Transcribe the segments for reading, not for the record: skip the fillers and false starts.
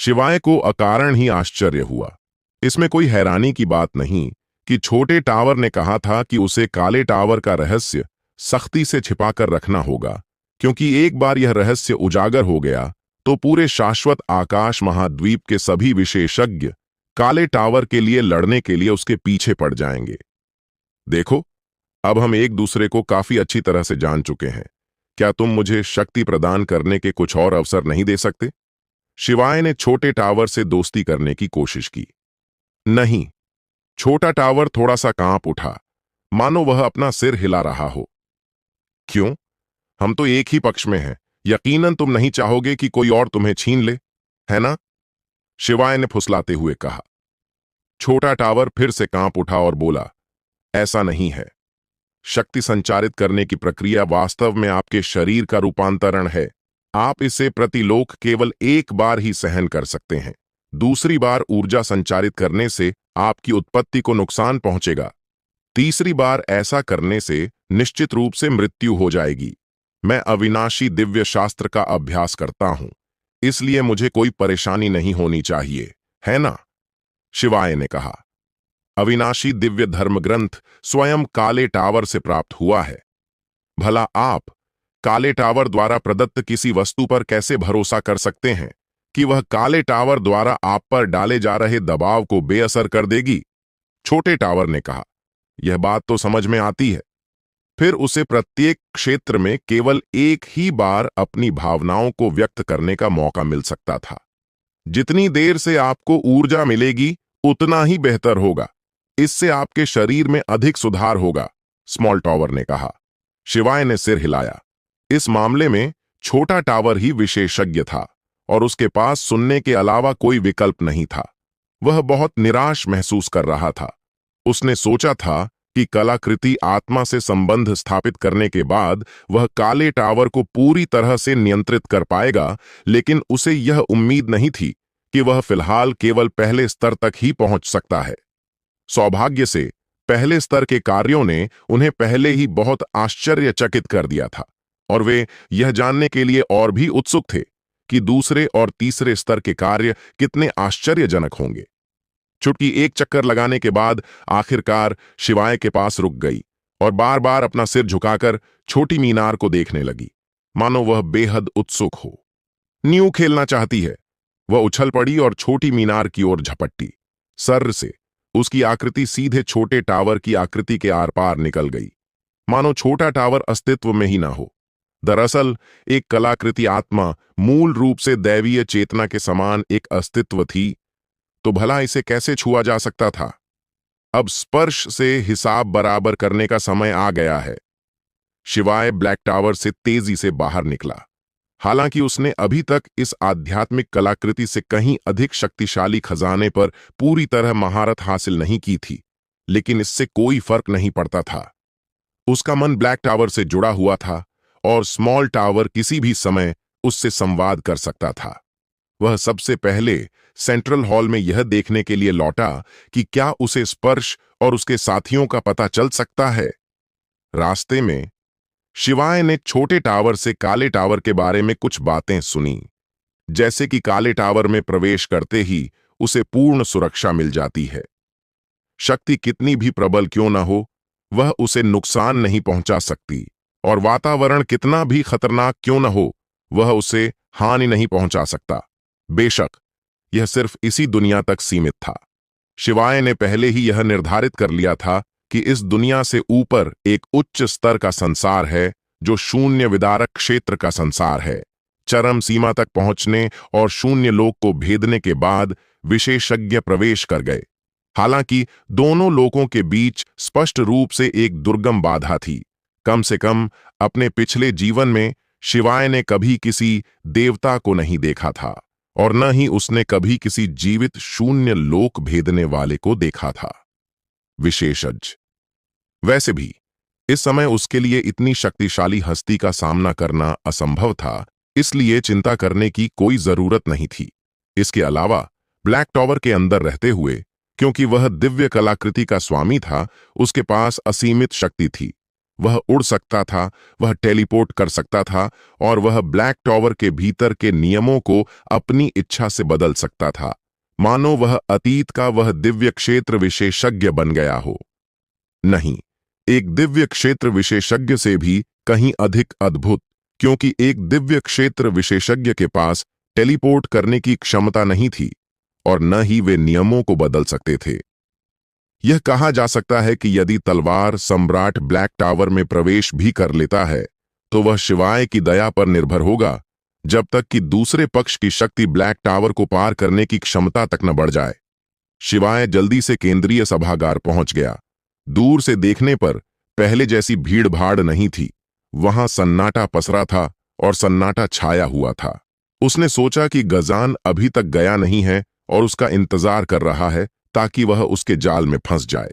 शिवाय को अकारण ही आश्चर्य हुआ। इसमें कोई हैरानी की बात नहीं कि छोटे टावर ने कहा था कि उसे काले टावर का रहस्य सख्ती से छिपाकर रखना होगा, क्योंकि एक बार यह रहस्य उजागर हो गया तो पूरे शाश्वत आकाश महाद्वीप के सभी विशेषज्ञ काले टावर के लिए लड़ने के लिए उसके पीछे पड़ जाएंगे। देखो, अब हम एक दूसरे को काफी अच्छी तरह से जान चुके हैं। क्या तुम मुझे शक्ति प्रदान करने के कुछ और अवसर नहीं दे सकते? शिवाय ने छोटे टावर से दोस्ती करने की कोशिश की। नहीं। छोटा टावर थोड़ा सा कांप उठा, मानो वह अपना सिर हिला रहा हो। क्यों? हम तो एक ही पक्ष में हैं। यकीनन तुम नहीं चाहोगे कि कोई और तुम्हें छीन ले, है ना? शिवाय ने फुसलाते हुए कहा। छोटा टावर फिर से कांप उठा और बोला, ऐसा नहीं है। शक्ति संचारित करने की प्रक्रिया वास्तव में आपके शरीर का रूपांतरण है। आप इसे प्रतिलोक केवल एक बार ही सहन कर सकते हैं। दूसरी बार ऊर्जा संचारित करने से आपकी उत्पत्ति को नुकसान पहुंचेगा। तीसरी बार ऐसा करने से निश्चित रूप से मृत्यु हो जाएगी। मैं अविनाशी दिव्य शास्त्र का अभ्यास करता हूं, इसलिए मुझे कोई परेशानी नहीं होनी चाहिए, है ना? शिवाय ने कहा। अविनाशी दिव्य धर्म ग्रंथ स्वयं काले टावर से प्राप्त हुआ है। भला आप काले टावर द्वारा प्रदत्त किसी वस्तु पर कैसे भरोसा कर सकते हैं कि वह काले टावर द्वारा आप पर डाले जा रहे दबाव को बेअसर कर देगी? छोटे टावर ने कहा। यह बात तो समझ में आती है। फिर उसे प्रत्येक क्षेत्र में केवल एक ही बार अपनी भावनाओं को व्यक्त करने का मौका मिल सकता था। जितनी देर से आपको ऊर्जा मिलेगी उतना ही बेहतर होगा। इससे आपके शरीर में अधिक सुधार होगा, स्मॉल टावर ने कहा। शिवाय ने सिर हिलाया। इस मामले में छोटा टावर ही विशेषज्ञ था और उसके पास सुनने के अलावा कोई विकल्प नहीं था। वह बहुत निराश महसूस कर रहा था। उसने सोचा था कि कलाकृति आत्मा से संबंध स्थापित करने के बाद वह काले टावर को पूरी तरह से नियंत्रित कर पाएगा, लेकिन उसे यह उम्मीद नहीं थी कि वह फिलहाल केवल पहले स्तर तक ही पहुंच सकता है। सौभाग्य से पहले स्तर के कार्यों ने उन्हें पहले ही बहुत आश्चर्यचकित कर दिया था और वे यह जानने के लिए और भी उत्सुक थे कि दूसरे और तीसरे स्तर के कार्य कितने आश्चर्यजनक होंगे। चुटकी एक चक्कर लगाने के बाद आखिरकार शिवाय के पास रुक गई और बार बार अपना सिर झुकाकर छोटी मीनार को देखने लगी, मानो वह बेहद उत्सुक हो। न्यू खेलना चाहती है। वह उछल पड़ी और छोटी मीनार की ओर झपटी। सर्र से उसकी आकृति सीधे छोटे टावर की आकृति के आर पार निकल गई, मानो छोटा टावर अस्तित्व में ही ना हो। दरअसल एक कलाकृति आत्मा मूल रूप से दैवीय चेतना के समान एक अस्तित्व थी, तो भला इसे कैसे छुआ जा सकता था? अब स्पर्श से हिसाब बराबर करने का समय आ गया है। शिवाय ब्लैक टावर से तेजी से बाहर निकला। हालांकि उसने अभी तक इस आध्यात्मिक कलाकृति से कहीं अधिक शक्तिशाली खजाने पर पूरी तरह महारत हासिल नहीं की थी, लेकिन इससे कोई फर्क नहीं पड़ता था। उसका मन ब्लैक टावर से जुड़ा हुआ था और स्मॉल टावर किसी भी समय उससे संवाद कर सकता था। वह सबसे पहले सेंट्रल हॉल में यह देखने के लिए लौटा कि क्या उसे स्पर्श और उसके साथियों का पता चल सकता है। रास्ते में शिवाय ने छोटे टावर से काले टावर के बारे में कुछ बातें सुनी, जैसे कि काले टावर में प्रवेश करते ही उसे पूर्ण सुरक्षा मिल जाती है। शक्ति कितनी भी प्रबल क्यों न हो, वह उसे नुकसान नहीं पहुंचा सकती, और वातावरण कितना भी खतरनाक क्यों न हो, वह उसे हानि नहीं पहुंचा सकता। बेशक यह सिर्फ इसी दुनिया तक सीमित था। शिवाय ने पहले ही यह निर्धारित कर लिया था कि इस दुनिया से ऊपर एक उच्च स्तर का संसार है, जो शून्य विदारक क्षेत्र का संसार है। चरम सीमा तक पहुंचने और शून्य लोक को भेदने के बाद विशेषज्ञ प्रवेश कर गए। हालांकि दोनों लोकों के बीच स्पष्ट रूप से एक दुर्गम बाधा थी। कम से कम अपने पिछले जीवन में शिवाय ने कभी किसी देवता को नहीं देखा था और न ही उसने कभी किसी जीवित शून्य लोक भेदने वाले को देखा था। विशेषज्ञ। वैसे भी इस समय उसके लिए इतनी शक्तिशाली हस्ती का सामना करना असंभव था, इसलिए चिंता करने की कोई जरूरत नहीं थी। इसके अलावा ब्लैक टावर के अंदर रहते हुए, क्योंकि वह दिव्य कलाकृति का स्वामी था, उसके पास असीमित शक्ति थी। वह उड़ सकता था, वह टेलीपोर्ट कर सकता था और वह ब्लैक टॉवर के भीतर के नियमों को अपनी इच्छा से बदल सकता था, मानो वह अतीत का वह दिव्य क्षेत्र विशेषज्ञ बन गया हो। नहीं, एक दिव्य क्षेत्र विशेषज्ञ से भी कहीं अधिक अद्भुत, क्योंकि एक दिव्य क्षेत्र विशेषज्ञ के पास टेलीपोर्ट करने की क्षमता नहीं थी और न ही वे नियमों को बदल सकते थे। यह कहा जा सकता है कि यदि तलवार सम्राट ब्लैक टावर में प्रवेश भी कर लेता है तो वह शिवाय की दया पर निर्भर होगा, जब तक कि दूसरे पक्ष की शक्ति ब्लैक टावर को पार करने की क्षमता तक न बढ़ जाए। शिवाय जल्दी से केंद्रीय सभागार पहुंच गया। दूर से देखने पर पहले जैसी भीड़ भाड़ नहीं थी, वहां सन्नाटा पसरा था और सन्नाटा छाया हुआ था। उसने सोचा कि गजान अभी तक गया नहीं है और उसका इंतजार कर रहा है ताकि वह उसके जाल में फंस जाए।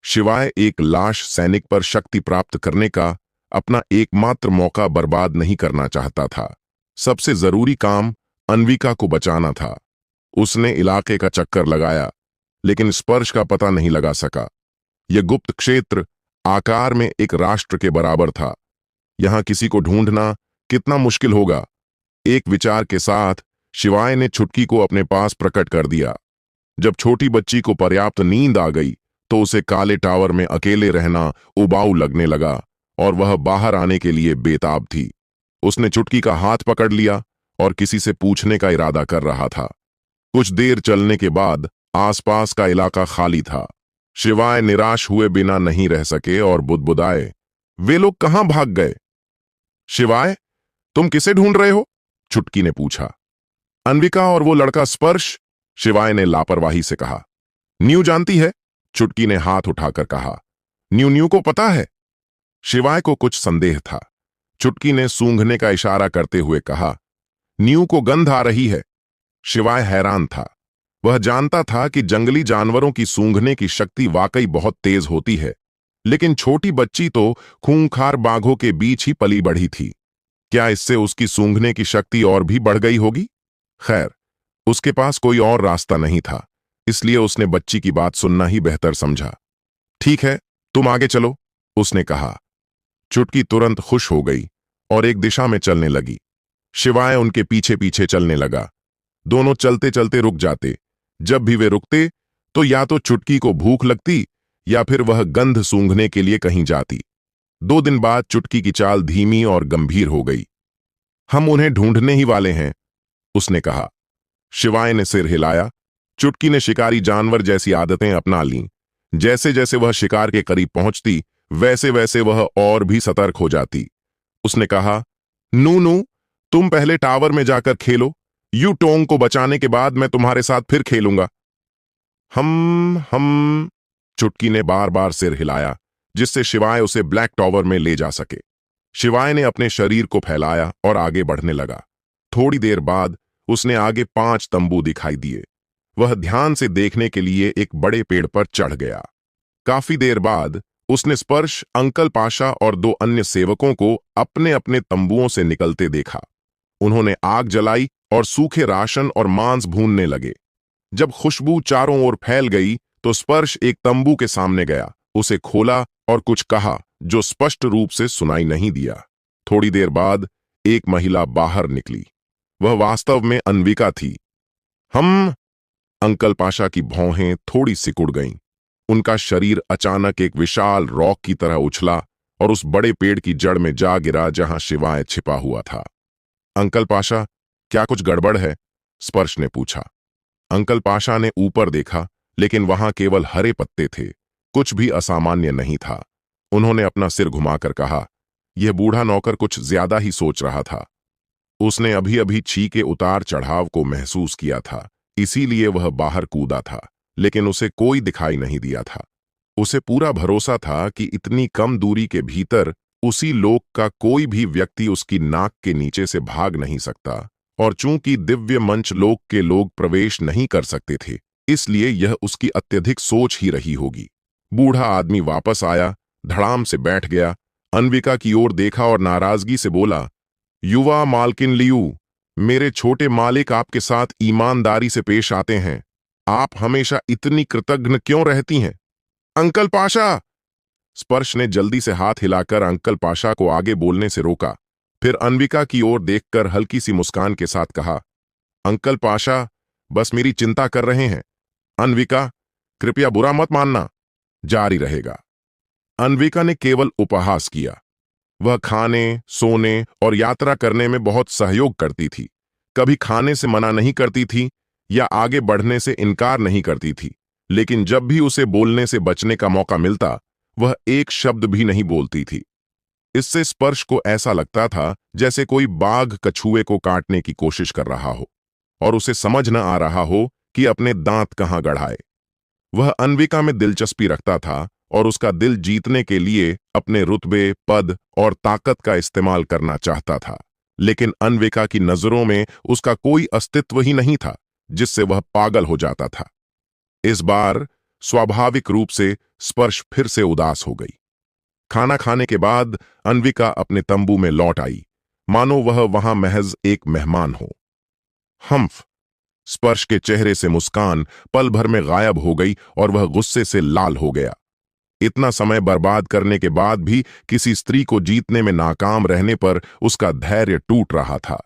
शिवाय एक लाश सैनिक पर शक्ति प्राप्त करने का अपना एकमात्र मौका बर्बाद नहीं करना चाहता था। सबसे जरूरी काम अन्विका को बचाना था। उसने इलाके का चक्कर लगाया, लेकिन स्पर्श का पता नहीं लगा सका। यह गुप्त क्षेत्र आकार में एक राष्ट्र के बराबर था। यहां किसी को ढूंढना कितना मुश्किल होगा। एक विचार के साथ शिवाय ने छुटकी को अपने पास प्रकट कर दिया। जब छोटी बच्ची को पर्याप्त नींद आ गई तो उसे काले टावर में अकेले रहना उबाऊ लगने लगा और वह बाहर आने के लिए बेताब थी। उसने चुटकी का हाथ पकड़ लिया और किसी से पूछने का इरादा कर रहा था। कुछ देर चलने के बाद आसपास का इलाका खाली था। शिवाय निराश हुए बिना नहीं रह सके और बुदबुदाए, वे लोग कहां भाग गए? शिवाय, तुम किसे ढूंढ रहे हो? चुटकी ने पूछा। अन्विका और वो लड़का स्पर्श, शिवाय ने लापरवाही से कहा। न्यू जानती है? चुटकी ने हाथ उठाकर कहा। न्यू न्यू को पता है? शिवाय को कुछ संदेह था। चुटकी ने सूंघने का इशारा करते हुए कहा, न्यू को गंध आ रही है। शिवाय हैरान था। वह जानता था कि जंगली जानवरों की सूंघने की शक्ति वाकई बहुत तेज होती है, लेकिन छोटी बच्ची तो खूंखार बाघों के बीच ही पली बढ़ी थी। क्या इससे उसकी सूंघने की शक्ति और भी बढ़ गई होगी? खैर, उसके पास कोई और रास्ता नहीं था, इसलिए उसने बच्ची की बात सुनना ही बेहतर समझा। ठीक है, तुम आगे चलो, उसने कहा। चुटकी तुरंत खुश हो गई और एक दिशा में चलने लगी। शिवाय उनके पीछे पीछे चलने लगा। दोनों चलते चलते रुक जाते। जब भी वे रुकते तो या तो चुटकी को भूख लगती या फिर वह गंध सूंघने के लिए कहीं जाती। 2 दिन बाद चुटकी की चाल धीमी और गंभीर हो गई। हम उन्हें ढूंढने ही वाले हैं, उसने कहा। शिवाय ने सिर हिलाया। चुटकी ने शिकारी जानवर जैसी आदतें अपना लीं। जैसे जैसे वह शिकार के करीब पहुंचती, वैसे वैसे वह और भी सतर्क हो जाती। उसने कहा, नू नू, तुम पहले टावर में जाकर खेलो। यू टोंग को बचाने के बाद मैं तुम्हारे साथ फिर खेलूंगा। हम चुटकी ने बार बार सिर हिलाया, जिससे शिवाय उसे ब्लैक टावर में ले जा सके। शिवाय ने अपने शरीर को फैलाया और आगे बढ़ने लगा। थोड़ी देर बाद उसने आगे 5 तंबू दिखाई दिए। वह ध्यान से देखने के लिए एक बड़े पेड़ पर चढ़ गया। काफी देर बाद उसने स्पर्श, अंकल पाशा और 2 अन्य सेवकों को अपने अपने तंबुओं से निकलते देखा। उन्होंने आग जलाई और सूखे राशन और मांस भूनने लगे। जब खुशबू चारों ओर फैल गई तो स्पर्श एक तंबू के सामने गया, उसे खोला और कुछ कहा जो स्पष्ट रूप से सुनाई नहीं दिया। थोड़ी देर बाद एक महिला बाहर निकली। वह वास्तव में अन्विका थी। अंकल पाशा की भौहें थोड़ी सिकुड़ गईं। उनका शरीर अचानक एक विशाल रॉक की तरह उछला और उस बड़े पेड़ की जड़ में जा गिरा जहां शिवाय छिपा हुआ था। अंकल पाशा, क्या कुछ गड़बड़ है? स्पर्श ने पूछा। अंकल पाशा ने ऊपर देखा, लेकिन वहां केवल हरे पत्ते थे। कुछ भी असामान्य नहीं था। उन्होंने अपना सिर घुमाकर कहा, यह बूढ़ा नौकर कुछ ज्यादा ही सोच रहा था। उसने अभी अभी छी के उतार चढ़ाव को महसूस किया था, इसीलिए वह बाहर कूदा था, लेकिन उसे कोई दिखाई नहीं दिया था। उसे पूरा भरोसा था कि इतनी कम दूरी के भीतर उसी लोक का कोई भी व्यक्ति उसकी नाक के नीचे से भाग नहीं सकता, और चूंकि दिव्य मंच लोक के लोग प्रवेश नहीं कर सकते थे, इसलिए यह उसकी अत्यधिक सोच ही रही होगी। बूढ़ा आदमी वापस आया, धड़ाम से बैठ गया, अन्विका की ओर देखा और नाराजगी से बोला, युवा मालकिन लियू, मेरे छोटे मालिक आपके साथ ईमानदारी से पेश आते हैं। आप हमेशा इतनी कृतज्ञ क्यों रहती हैं? अंकल पाशा, स्पर्श ने जल्दी से हाथ हिलाकर अंकल पाशा को आगे बोलने से रोका। फिर अन्विका की ओर देखकर हल्की सी मुस्कान के साथ कहा, अंकल पाशा बस मेरी चिंता कर रहे हैं। अन्विका, कृपया बुरा मत मानना। जारी रहेगा। अन्विका ने केवल उपहास किया। वह खाने, सोने और यात्रा करने में बहुत सहयोग करती थी। कभी खाने से मना नहीं करती थी या आगे बढ़ने से इनकार नहीं करती थी, लेकिन जब भी उसे बोलने से बचने का मौका मिलता, वह एक शब्द भी नहीं बोलती थी। इससे स्पर्श को ऐसा लगता था जैसे कोई बाघ कछुए को काटने की कोशिश कर रहा हो और उसे समझ न आ रहा हो कि अपने दांत कहां गड़ाए। वह अन्विका में दिलचस्पी रखता था और उसका दिल जीतने के लिए अपने रुतबे, पद और ताकत का इस्तेमाल करना चाहता था, लेकिन अन्विका की नजरों में उसका कोई अस्तित्व ही नहीं था, जिससे वह पागल हो जाता था। इस बार स्वाभाविक रूप से स्पर्श फिर से उदास हो गई। खाना खाने के बाद अन्विका अपने तंबू में लौट आई, मानो वह वहां महज एक मेहमान हो। हम्फ! स्पर्श के चेहरे से मुस्कान पल भर में गायब हो गई और वह गुस्से से लाल हो गया। इतना समय बर्बाद करने के बाद भी किसी स्त्री को जीतने में नाकाम रहने पर उसका धैर्य टूट रहा था।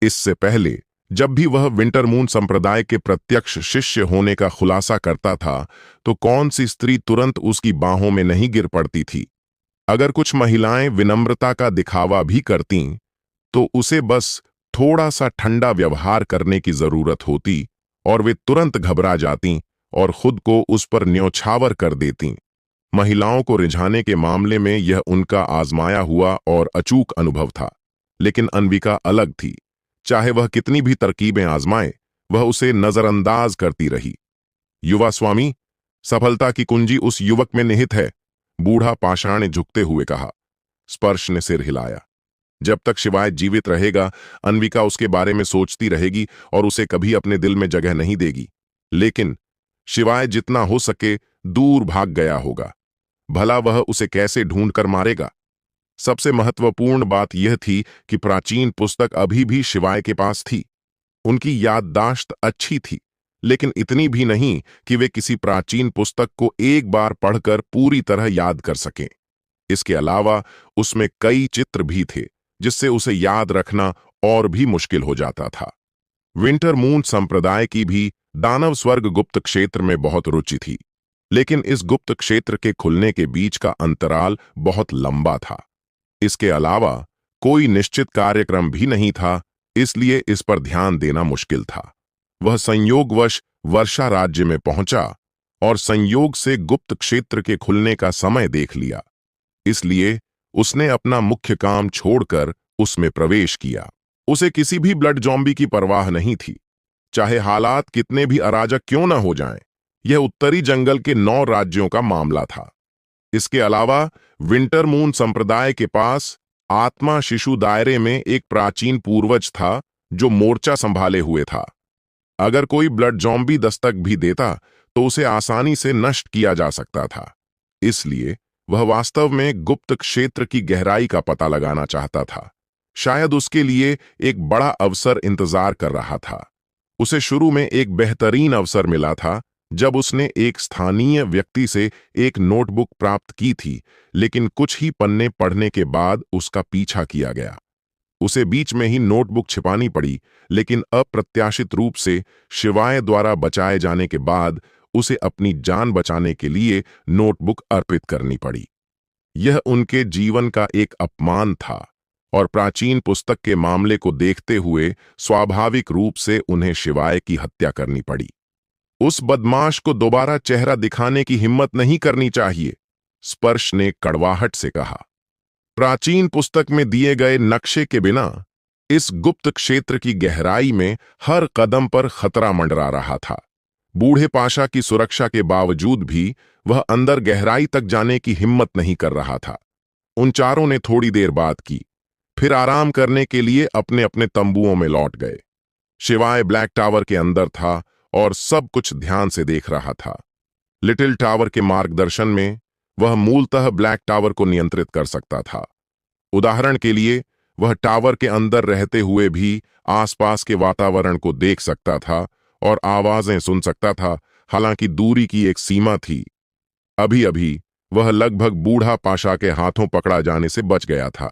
इससे पहले जब भी वह विंटरमून संप्रदाय के प्रत्यक्ष शिष्य होने का खुलासा करता था, तो कौन सी स्त्री तुरंत उसकी बाहों में नहीं गिर पड़ती थी। अगर कुछ महिलाएं विनम्रता का दिखावा भी करतीं, तो उसे बस थोड़ा सा ठंडा व्यवहार करने की जरूरत होती और वे तुरंत घबरा जातीं और खुद को उस पर न्यौछावर कर देतीं। महिलाओं को रिझाने के मामले में यह उनका आजमाया हुआ और अचूक अनुभव था, लेकिन अन्विका अलग थी। चाहे वह कितनी भी तरकीबें आजमाए, वह उसे नजरअंदाज करती रही। युवा स्वामी, सफलता की कुंजी उस युवक में निहित है, बूढ़ा पाषाण ने झुकते हुए कहा। स्पर्श ने सिर हिलाया। जब तक शिवाय जीवित रहेगा, अन्विका उसके बारे में सोचती रहेगी और उसे कभी अपने दिल में जगह नहीं देगी। लेकिन शिवाय जितना हो सके दूर भाग गया होगा। भला वह उसे कैसे ढूंढ कर मारेगा? सबसे महत्वपूर्ण बात यह थी कि प्राचीन पुस्तक अभी भी शिवाय के पास थी। उनकी याददाश्त अच्छी थी, लेकिन इतनी भी नहीं कि वे किसी प्राचीन पुस्तक को एक बार पढ़कर पूरी तरह याद कर सकें। इसके अलावा उसमें कई चित्र भी थे, जिससे उसे याद रखना और भी मुश्किल हो जाता था। विंटरमून संप्रदाय की भी दानव स्वर्ग गुप्त क्षेत्र में बहुत रुचि थी, लेकिन इस गुप्त क्षेत्र के खुलने के बीच का अंतराल बहुत लंबा था। इसके अलावा कोई निश्चित कार्यक्रम भी नहीं था, इसलिए इस पर ध्यान देना मुश्किल था। वह संयोगवश वर्षा राज्य में पहुंचा और संयोग से गुप्त क्षेत्र के खुलने का समय देख लिया। इसलिए उसने अपना मुख्य काम छोड़कर उसमें प्रवेश किया। उसे किसी भी ब्लड जॉम्बी की परवाह नहीं थी, चाहे हालात कितने भी अराजक क्यों न हो जाएं। यह उत्तरी जंगल के 9 राज्यों का मामला था। इसके अलावा विंटरमून संप्रदाय के पास आत्मा शिशु दायरे में एक प्राचीन पूर्वज था जो मोर्चा संभाले हुए था। अगर कोई ब्लड जॉम्बी दस्तक भी देता तो उसे आसानी से नष्ट किया जा सकता था। इसलिए वह वास्तव में गुप्त क्षेत्र की गहराई का पता लगाना चाहता था। शायद उसके लिए एक बड़ा अवसर इंतजार कर रहा था। उसे शुरू में एक बेहतरीन अवसर मिला था जब उसने एक स्थानीय व्यक्ति से एक नोटबुक प्राप्त की थी, लेकिन कुछ ही पन्ने पढ़ने के बाद उसका पीछा किया गया। उसे बीच में ही नोटबुक छिपानी पड़ी, लेकिन अप्रत्याशित रूप से शिवाय द्वारा बचाए जाने के बाद उसे अपनी जान बचाने के लिए नोटबुक अर्पित करनी पड़ी। यह उनके जीवन का एक अपमान था और प्राचीन पुस्तक के मामले को देखते हुए स्वाभाविक रूप से उन्हें शिवाय की हत्या करनी पड़ी। उस बदमाश को दोबारा चेहरा दिखाने की हिम्मत नहीं करनी चाहिए, स्पर्श ने कड़वाहट से कहा। प्राचीन पुस्तक में दिए गए नक्शे के बिना इस गुप्त क्षेत्र की गहराई में हर कदम पर खतरा मंडरा रहा था। बूढ़े पाशा की सुरक्षा के बावजूद भी वह अंदर गहराई तक जाने की हिम्मत नहीं कर रहा था। उन चारों ने थोड़ी देर बात की, फिर आराम करने के लिए अपने अपने तंबुओं में लौट गए। शिवाय ब्लैक टावर के अंदर था और सब कुछ ध्यान से देख रहा था। लिटिल टावर के मार्गदर्शन में वह मूलतः ब्लैक टावर को नियंत्रित कर सकता था। उदाहरण के लिए, वह टावर के अंदर रहते हुए भी आसपास के वातावरण को देख सकता था और आवाजें सुन सकता था, हालांकि दूरी की एक सीमा थी। अभी अभी वह लगभग बूढ़ा पाशा के हाथों पकड़ा जाने से बच गया था।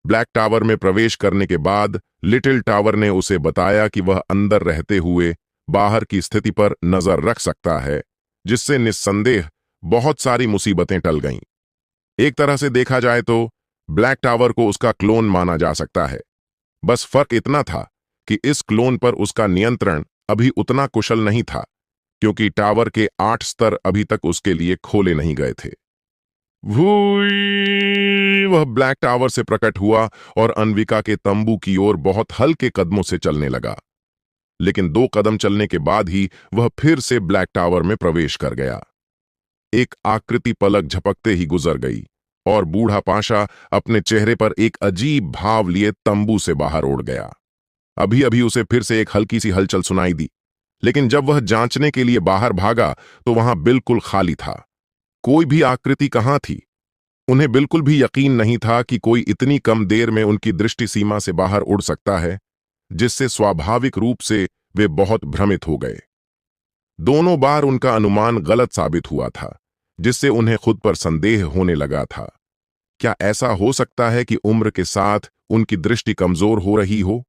ब्लैक टावर में प्रवेश करने के बाद लिटिल टावर ने उसे बताया कि वह अंदर रहते हुए बाहर की स्थिति पर नजर रख सकता है, जिससे निस्संदेह बहुत सारी मुसीबतें टल गईं। एक तरह से देखा जाए तो ब्लैक टावर को उसका क्लोन माना जा सकता है। बस फर्क इतना था कि इस क्लोन पर उसका नियंत्रण अभी उतना कुशल नहीं था, क्योंकि टावर के 8 स्तर अभी तक उसके लिए खोले नहीं गए थे। वह ब्लैक टावर से प्रकट हुआ और अन्विका के तंबू की ओर बहुत हल्के कदमों से चलने लगा। लेकिन 2 कदम चलने के बाद ही वह फिर से ब्लैक टावर में प्रवेश कर गया। एक आकृति पलक झपकते ही गुजर गई और बूढ़ा पाशा अपने चेहरे पर एक अजीब भाव लिए तंबू से बाहर उड़ गया। अभी अभी उसे फिर से एक हल्की सी हलचल सुनाई दी, लेकिन जब वह जांचने के लिए बाहर भागा तो वहां बिल्कुल खाली था। कोई भी आकृति कहां थी? उन्हें बिल्कुल भी यकीन नहीं था कि कोई इतनी कम देर में उनकी दृष्टि सीमा से बाहर उड़ सकता है, जिससे स्वाभाविक रूप से वे बहुत भ्रमित हो गए। दोनों बार उनका अनुमान गलत साबित हुआ था, जिससे उन्हें खुद पर संदेह होने लगा था। क्या ऐसा हो सकता है कि उम्र के साथ उनकी दृष्टि कमजोर हो रही हो?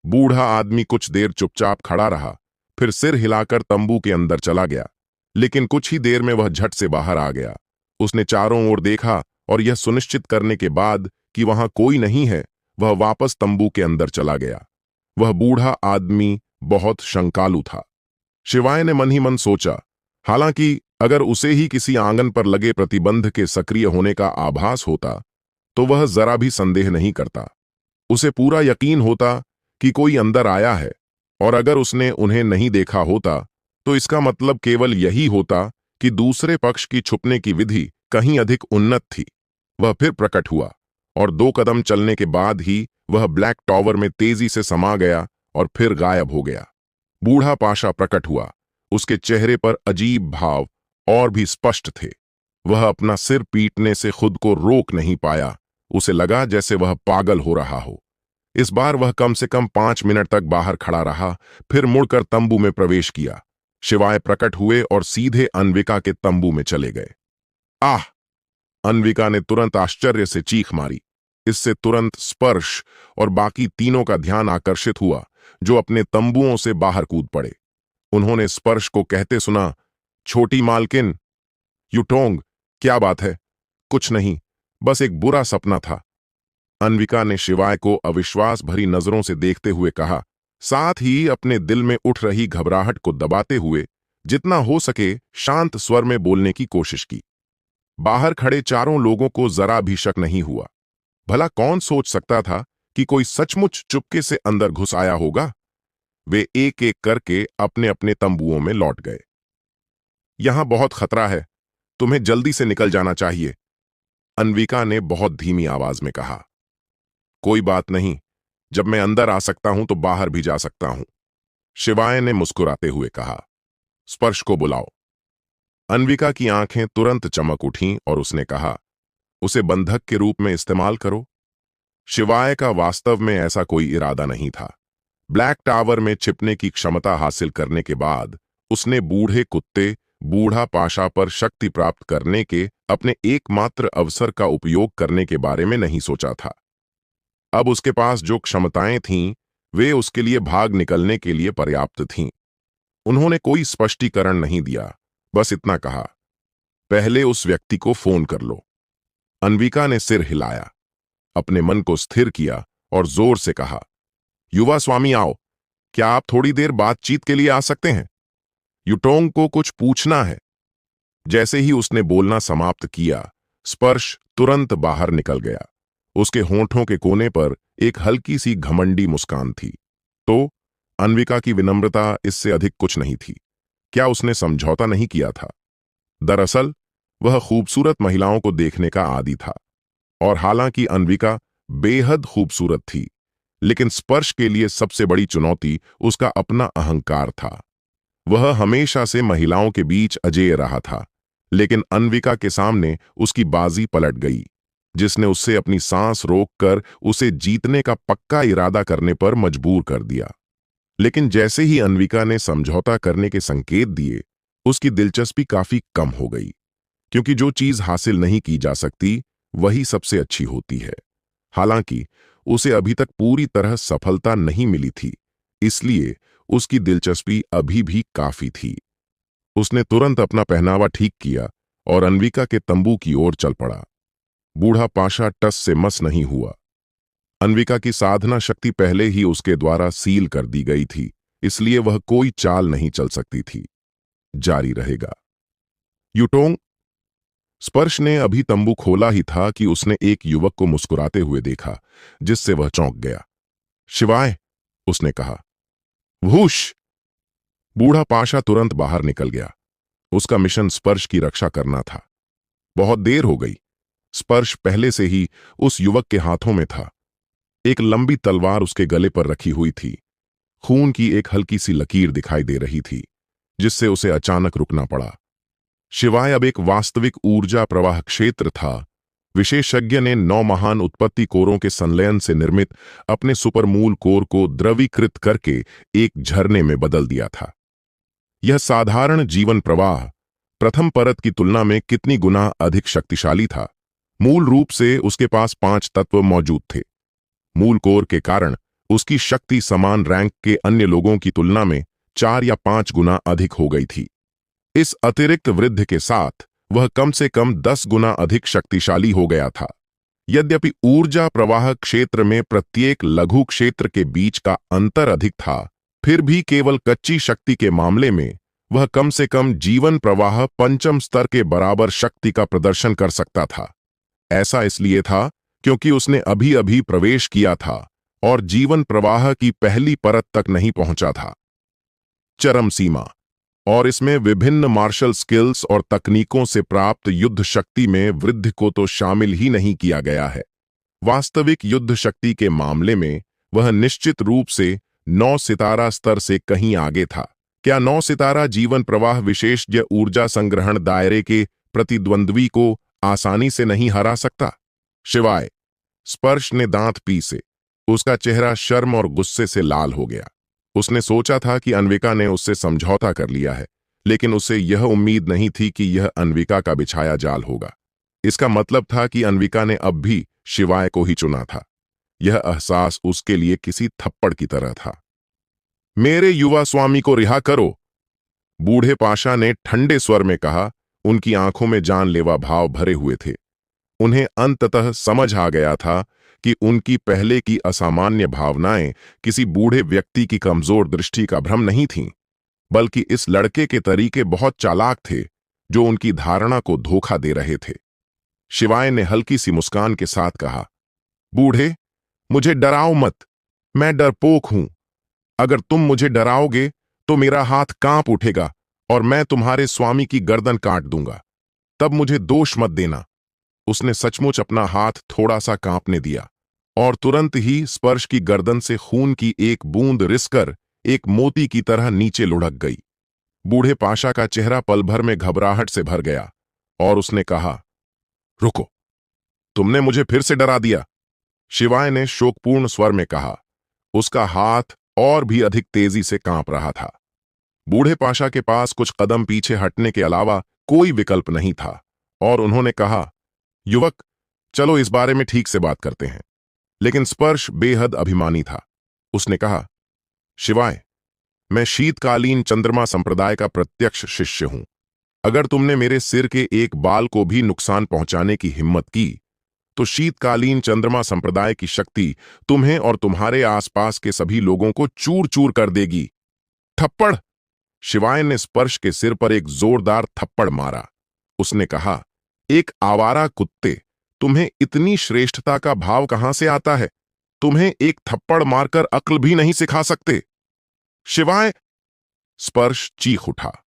बूढ़ा आदमी कुछ देर चुपचाप खड़ा रहा, फिर सिर हिलाकर तंबू के अंदर चला गया। लेकिन कुछ ही देर में वह झट से बाहर आ गया। उसने चारों ओर देखा और यह सुनिश्चित करने के बाद कि वहां कोई नहीं है, वह वापस तंबू के अंदर चला गया। वह बूढ़ा आदमी बहुत शंकालु था। शिवाय ने मन ही मन सोचा, हालांकि अगर उसे ही किसी आंगन पर लगे प्रतिबंध के सक्रिय होने का आभास होता तो वह जरा भी संदेह नहीं करता। उसे पूरा यकीन होता कि कोई अंदर आया है, और अगर उसने उन्हें नहीं देखा होता तो इसका मतलब केवल यही होता कि दूसरे पक्ष की छुपने की विधि कहीं अधिक उन्नत थी। वह फिर प्रकट हुआ और 2 कदम चलने के बाद ही वह ब्लैक टावर में तेजी से समा गया और फिर गायब हो गया। बूढ़ा पाशा प्रकट हुआ। उसके चेहरे पर अजीब भाव और भी स्पष्ट थे। वह अपना सिर पीटने से खुद को रोक नहीं पाया। उसे लगा जैसे वह पागल हो रहा हो। इस बार वह कम से कम 5 मिनट तक बाहर खड़ा रहा, फिर मुड़कर तंबू में प्रवेश किया। शिवाय प्रकट हुए और सीधे अन्विका के तंबू में चले गए। आह! अन्विका ने तुरंत आश्चर्य से चीख मारी। इससे तुरंत स्पर्श और बाकी तीनों का ध्यान आकर्षित हुआ, जो अपने तंबुओं से बाहर कूद पड़े। उन्होंने स्पर्श को कहते सुना, छोटी मालकिन। युटोंग, क्या बात है? कुछ नहीं, बस एक बुरा सपना था। अन्विका ने शिवाय को अविश्वास भरी नजरों से देखते हुए कहा, साथ ही अपने दिल में उठ रही घबराहट को दबाते हुए जितना हो सके शांत स्वर में बोलने की कोशिश की। बाहर खड़े चारों लोगों को जरा भी शक नहीं हुआ। भला कौन सोच सकता था कि कोई सचमुच चुपके से अंदर घुस आया होगा? वे एक एक करके अपने अपने तंबुओं में लौट गए। यहां बहुत खतरा है, तुम्हें जल्दी से निकल जाना चाहिए, अन्विका ने बहुत धीमी आवाज में कहा। कोई बात नहीं, जब मैं अंदर आ सकता हूं तो बाहर भी जा सकता हूं, शिवाय ने मुस्कुराते हुए कहा। स्पर्श को बुलाओ। अन्विका की आंखें तुरंत चमक उठीं और उसने कहा, उसे बंधक के रूप में इस्तेमाल करो। शिवाय का वास्तव में ऐसा कोई इरादा नहीं था। ब्लैक टावर में छिपने की क्षमता हासिल करने के बाद उसने बूढ़े कुत्ते बूढ़ा पाशा पर शक्ति प्राप्त करने के अपने एकमात्र अवसर का उपयोग करने के बारे में नहीं सोचा था। अब उसके पास जो क्षमताएं थीं, वे उसके लिए भाग निकलने के लिए पर्याप्त थीं। उन्होंने कोई स्पष्टीकरण नहीं दिया, बस इतना कहा, पहले उस व्यक्ति को फोन कर लो। अन्विका ने सिर हिलाया, अपने मन को स्थिर किया और जोर से कहा, युवा स्वामी आओ, क्या आप थोड़ी देर बातचीत के लिए आ सकते हैं? युटोंग को कुछ पूछना है। जैसे ही उसने बोलना समाप्त किया, स्पर्श तुरंत बाहर निकल गया। उसके होंठों के कोने पर एक हल्की सी घमंडी मुस्कान थी। तो अन्विका की विनम्रता इससे अधिक कुछ नहीं थी। क्या उसने समझौता नहीं किया था? दरअसल वह खूबसूरत महिलाओं को देखने का आदी था, और हालांकि अन्विका बेहद खूबसूरत थी, लेकिन स्पर्श के लिए सबसे बड़ी चुनौती उसका अपना अहंकार था। वह हमेशा से महिलाओं के बीच अजेय रहा था, लेकिन अन्विका के सामने उसकी बाजी पलट गई, जिसने उससे अपनी सांस रोककर उसे जीतने का पक्का इरादा करने पर मजबूर कर दिया। लेकिन जैसे ही अन्विका ने समझौता करने के संकेत दिए, उसकी दिलचस्पी काफी कम हो गई, क्योंकि जो चीज हासिल नहीं की जा सकती वही सबसे अच्छी होती है। हालांकि उसे अभी तक पूरी तरह सफलता नहीं मिली थी, इसलिए उसकी दिलचस्पी अभी भी काफी थी। उसने तुरंत अपना पहनावा ठीक किया और अन्विका के तंबू की ओर चल पड़ा। बूढ़ा पाशा टस से मस नहीं हुआ। अन्विका की साधना शक्ति पहले ही उसके द्वारा सील कर दी गई थी, इसलिए वह कोई चाल नहीं चल सकती थी। जारी रहेगा। यूटोंग। स्पर्श ने अभी तंबू खोला ही था कि उसने एक युवक को मुस्कुराते हुए देखा, जिससे वह चौंक गया। शिवाय, उसने कहा। वूश! बूढ़ा पाशा तुरंत बाहर निकल गया। उसका मिशन स्पर्श की रक्षा करना था। बहुत देर हो गई। स्पर्श पहले से ही उस युवक के हाथों में था। एक लंबी तलवार उसके गले पर रखी हुई थी। खून की एक हल्की सी लकीर दिखाई दे रही थी, जिससे उसे अचानक रुकना पड़ा। शिवाय अब एक वास्तविक ऊर्जा प्रवाह क्षेत्र था। विशेषज्ञ ने 9 महान उत्पत्ति कोरों के संलयन से निर्मित अपने सुपरमूल कोर को द्रवीकृत करके एक झरने में बदल दिया था। यह साधारण जीवन प्रवाह प्रथम परत की तुलना में कितनी गुना अधिक शक्तिशाली था। मूल रूप से उसके पास 5 तत्व मौजूद थे। मूल कोर के कारण उसकी शक्ति समान रैंक के अन्य लोगों की तुलना में 4 या 5 गुना अधिक हो गई थी। इस अतिरिक्त वृद्धि के साथ वह कम से कम 10 गुना अधिक शक्तिशाली हो गया था। यद्यपि ऊर्जा प्रवाह क्षेत्र में प्रत्येक लघु क्षेत्र के बीच का अंतर अधिक था, फिर भी केवल कच्ची शक्ति के मामले में वह कम से कम जीवन प्रवाह पंचम स्तर के बराबर शक्ति का प्रदर्शन कर सकता था। ऐसा इसलिए था क्योंकि उसने अभी अभी प्रवेश किया था और जीवन प्रवाह की पहली परत तक नहीं पहुंचा था। चरम सीमा। और इसमें विभिन्न मार्शल स्किल्स और तकनीकों से प्राप्त युद्ध शक्ति में वृद्धि को तो शामिल ही नहीं किया गया है। वास्तविक युद्ध शक्ति के मामले में वह निश्चित रूप से 9 सितारा स्तर से कहीं आगे था। क्या 9 सितारा जीवन प्रवाह विशेषज्ञ ऊर्जा संग्रहण दायरे के प्रतिद्वंद्वी को आसानी से नहीं हरा सकता? शिवाय, स्पर्श ने दांत पीसे। उसका चेहरा शर्म और गुस्से से लाल हो गया। उसने सोचा था कि अन्विका ने उससे समझौता कर लिया है, लेकिन उसे यह उम्मीद नहीं थी कि यह अन्विका का बिछाया जाल होगा। इसका मतलब था कि अन्विका ने अब भी शिवाय को ही चुना था। यह एहसास उसके लिए किसी थप्पड़ की तरह था। मेरे युवा स्वामी को रिहा करो, बूढ़े पाशा ने ठंडे स्वर में कहा। उनकी आंखों में जानलेवा भाव भरे हुए थे। उन्हें अंततः समझ आ गया था कि उनकी पहले की असामान्य भावनाएं किसी बूढ़े व्यक्ति की कमजोर दृष्टि का भ्रम नहीं थीं, बल्कि इस लड़के के तरीके बहुत चालाक थे जो उनकी धारणा को धोखा दे रहे थे। शिवाय ने हल्की सी मुस्कान के साथ कहा, बूढ़े, मुझे डराओ मत। मैं डरपोक हूं। अगर तुम मुझे डराओगे तो मेरा हाथ कांप उठेगा और मैं तुम्हारे स्वामी की गर्दन काट दूंगा। तब मुझे दोष मत देना। उसने सचमुच अपना हाथ थोड़ा सा कांपने दिया और तुरंत ही स्पर्श की गर्दन से खून की एक बूंद रिसकर एक मोती की तरह नीचे लुढ़क गई। बूढ़े पाशा का चेहरा पल भर में घबराहट से भर गया और उसने कहा, रुको, तुमने मुझे फिर से डरा दिया। शिवाय ने शोकपूर्ण स्वर में कहा। उसका हाथ और भी अधिक तेजी से कांप रहा था। बूढ़े पाशा के पास कुछ कदम पीछे हटने के अलावा कोई विकल्प नहीं था और उन्होंने कहा, युवक, चलो इस बारे में ठीक से बात करते हैं। लेकिन स्पर्श बेहद अभिमानी था। उसने कहा, शिवाय, मैं शीतकालीन चंद्रमा संप्रदाय का प्रत्यक्ष शिष्य हूं। अगर तुमने मेरे सिर के एक बाल को भी नुकसान पहुंचाने की हिम्मत की तो शीतकालीन चंद्रमा संप्रदाय की शक्ति तुम्हें और तुम्हारे आसपास के सभी लोगों को चूर चूर कर देगी। थप्पड़! शिवाय ने स्पर्श के सिर पर एक जोरदार थप्पड़ मारा। उसने कहा, एक आवारा कुत्ते, तुम्हें इतनी श्रेष्ठता का भाव कहां से आता है? तुम्हें एक थप्पड़ मारकर अक्ल भी नहीं सिखा सकते। शिवाय! स्पर्श चीख उठा।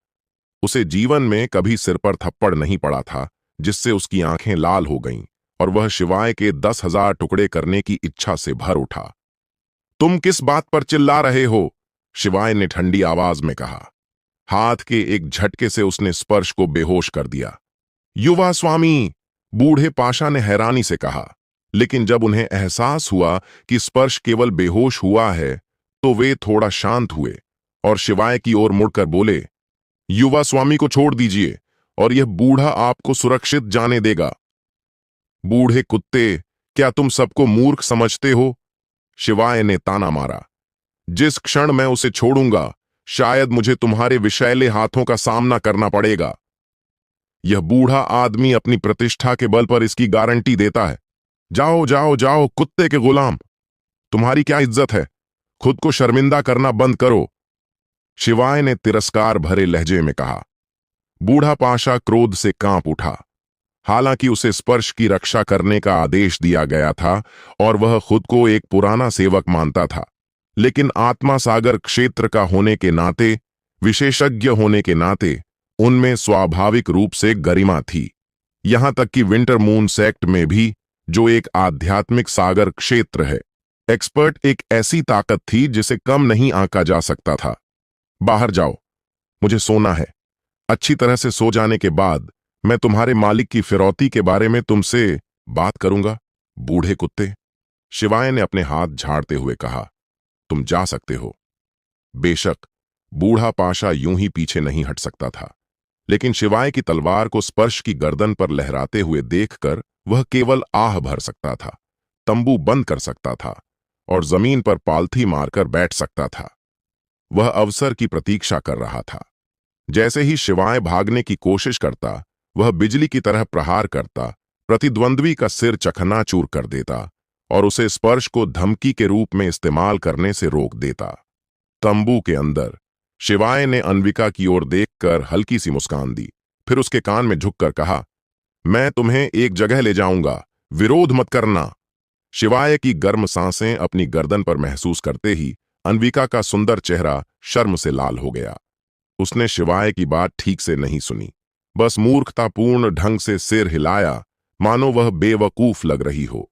उसे जीवन में कभी सिर पर थप्पड़ नहीं पड़ा था, जिससे उसकी आंखें लाल हो गईं और वह शिवाय के 10,000 टुकड़े करने की इच्छा से भर उठा। तुम किस बात पर चिल्ला रहे हो? शिवाय ने ठंडी आवाज में कहा। हाथ के एक झटके से उसने स्पर्श को बेहोश कर दिया। युवा स्वामी, बूढ़े पाशा ने हैरानी से कहा। लेकिन जब उन्हें एहसास हुआ कि स्पर्श केवल बेहोश हुआ है तो वे थोड़ा शांत हुए और शिवाय की ओर मुड़कर बोले, युवा स्वामी को छोड़ दीजिए और यह बूढ़ा आपको सुरक्षित जाने देगा। बूढ़े कुत्ते, क्या तुम सबको मूर्ख समझते हो? शिवाय ने ताना मारा। जिस क्षण मैं उसे छोड़ूंगा, शायद मुझे तुम्हारे विषैले हाथों का सामना करना पड़ेगा। यह बूढ़ा आदमी अपनी प्रतिष्ठा के बल पर इसकी गारंटी देता है। जाओ जाओ जाओ कुत्ते के गुलाम, तुम्हारी क्या इज्जत है? खुद को शर्मिंदा करना बंद करो। शिवाय ने तिरस्कार भरे लहजे में कहा। बूढ़ा पाशा क्रोध से कांप उठा। हालांकि उसे स्पर्श की रक्षा करने का आदेश दिया गया था और वह खुद को एक पुराना सेवक मानता था, लेकिन आत्मा सागर क्षेत्र का होने के नाते, विशेषज्ञ होने के नाते उनमें स्वाभाविक रूप से गरिमा थी। यहां तक कि विंटर मून सेक्ट में भी, जो एक आध्यात्मिक सागर क्षेत्र है, एक्सपर्ट एक ऐसी ताकत थी जिसे कम नहीं आंका जा सकता था। बाहर जाओ, मुझे सोना है। अच्छी तरह से सो जाने के बाद मैं तुम्हारे मालिक की फिरौती के बारे में तुमसे बात करूंगा। बूढ़े कुत्ते, शिवाय ने अपने हाथ झाड़ते हुए कहा। तुम जा सकते हो। बेशक बूढ़ा पाशा यूं ही पीछे नहीं हट सकता था, लेकिन शिवाय की तलवार को स्पर्श की गर्दन पर लहराते हुए देखकर वह केवल आह भर सकता था, तंबू बंद कर सकता था और जमीन पर पालथी मारकर बैठ सकता था। वह अवसर की प्रतीक्षा कर रहा था। जैसे ही शिवाय भागने की कोशिश करता, वह बिजली की तरह प्रहार करता, प्रतिद्वंद्वी का सिर चकनाचूर कर देता और उसे स्पर्श को धमकी के रूप में इस्तेमाल करने से रोक देता। तंबू के अंदर शिवाय ने अन्विका की ओर देखकर हल्की सी मुस्कान दी, फिर उसके कान में झुककर कहा, मैं तुम्हें एक जगह ले जाऊंगा, विरोध मत करना। शिवाय की गर्म सांसें अपनी गर्दन पर महसूस करते ही अन्विका का सुंदर चेहरा शर्म से लाल हो गया। उसने शिवाय की बात ठीक से नहीं सुनी, बस मूर्खतापूर्ण ढंग से सिर हिलाया, मानो वह बेवकूफ लग रही हो।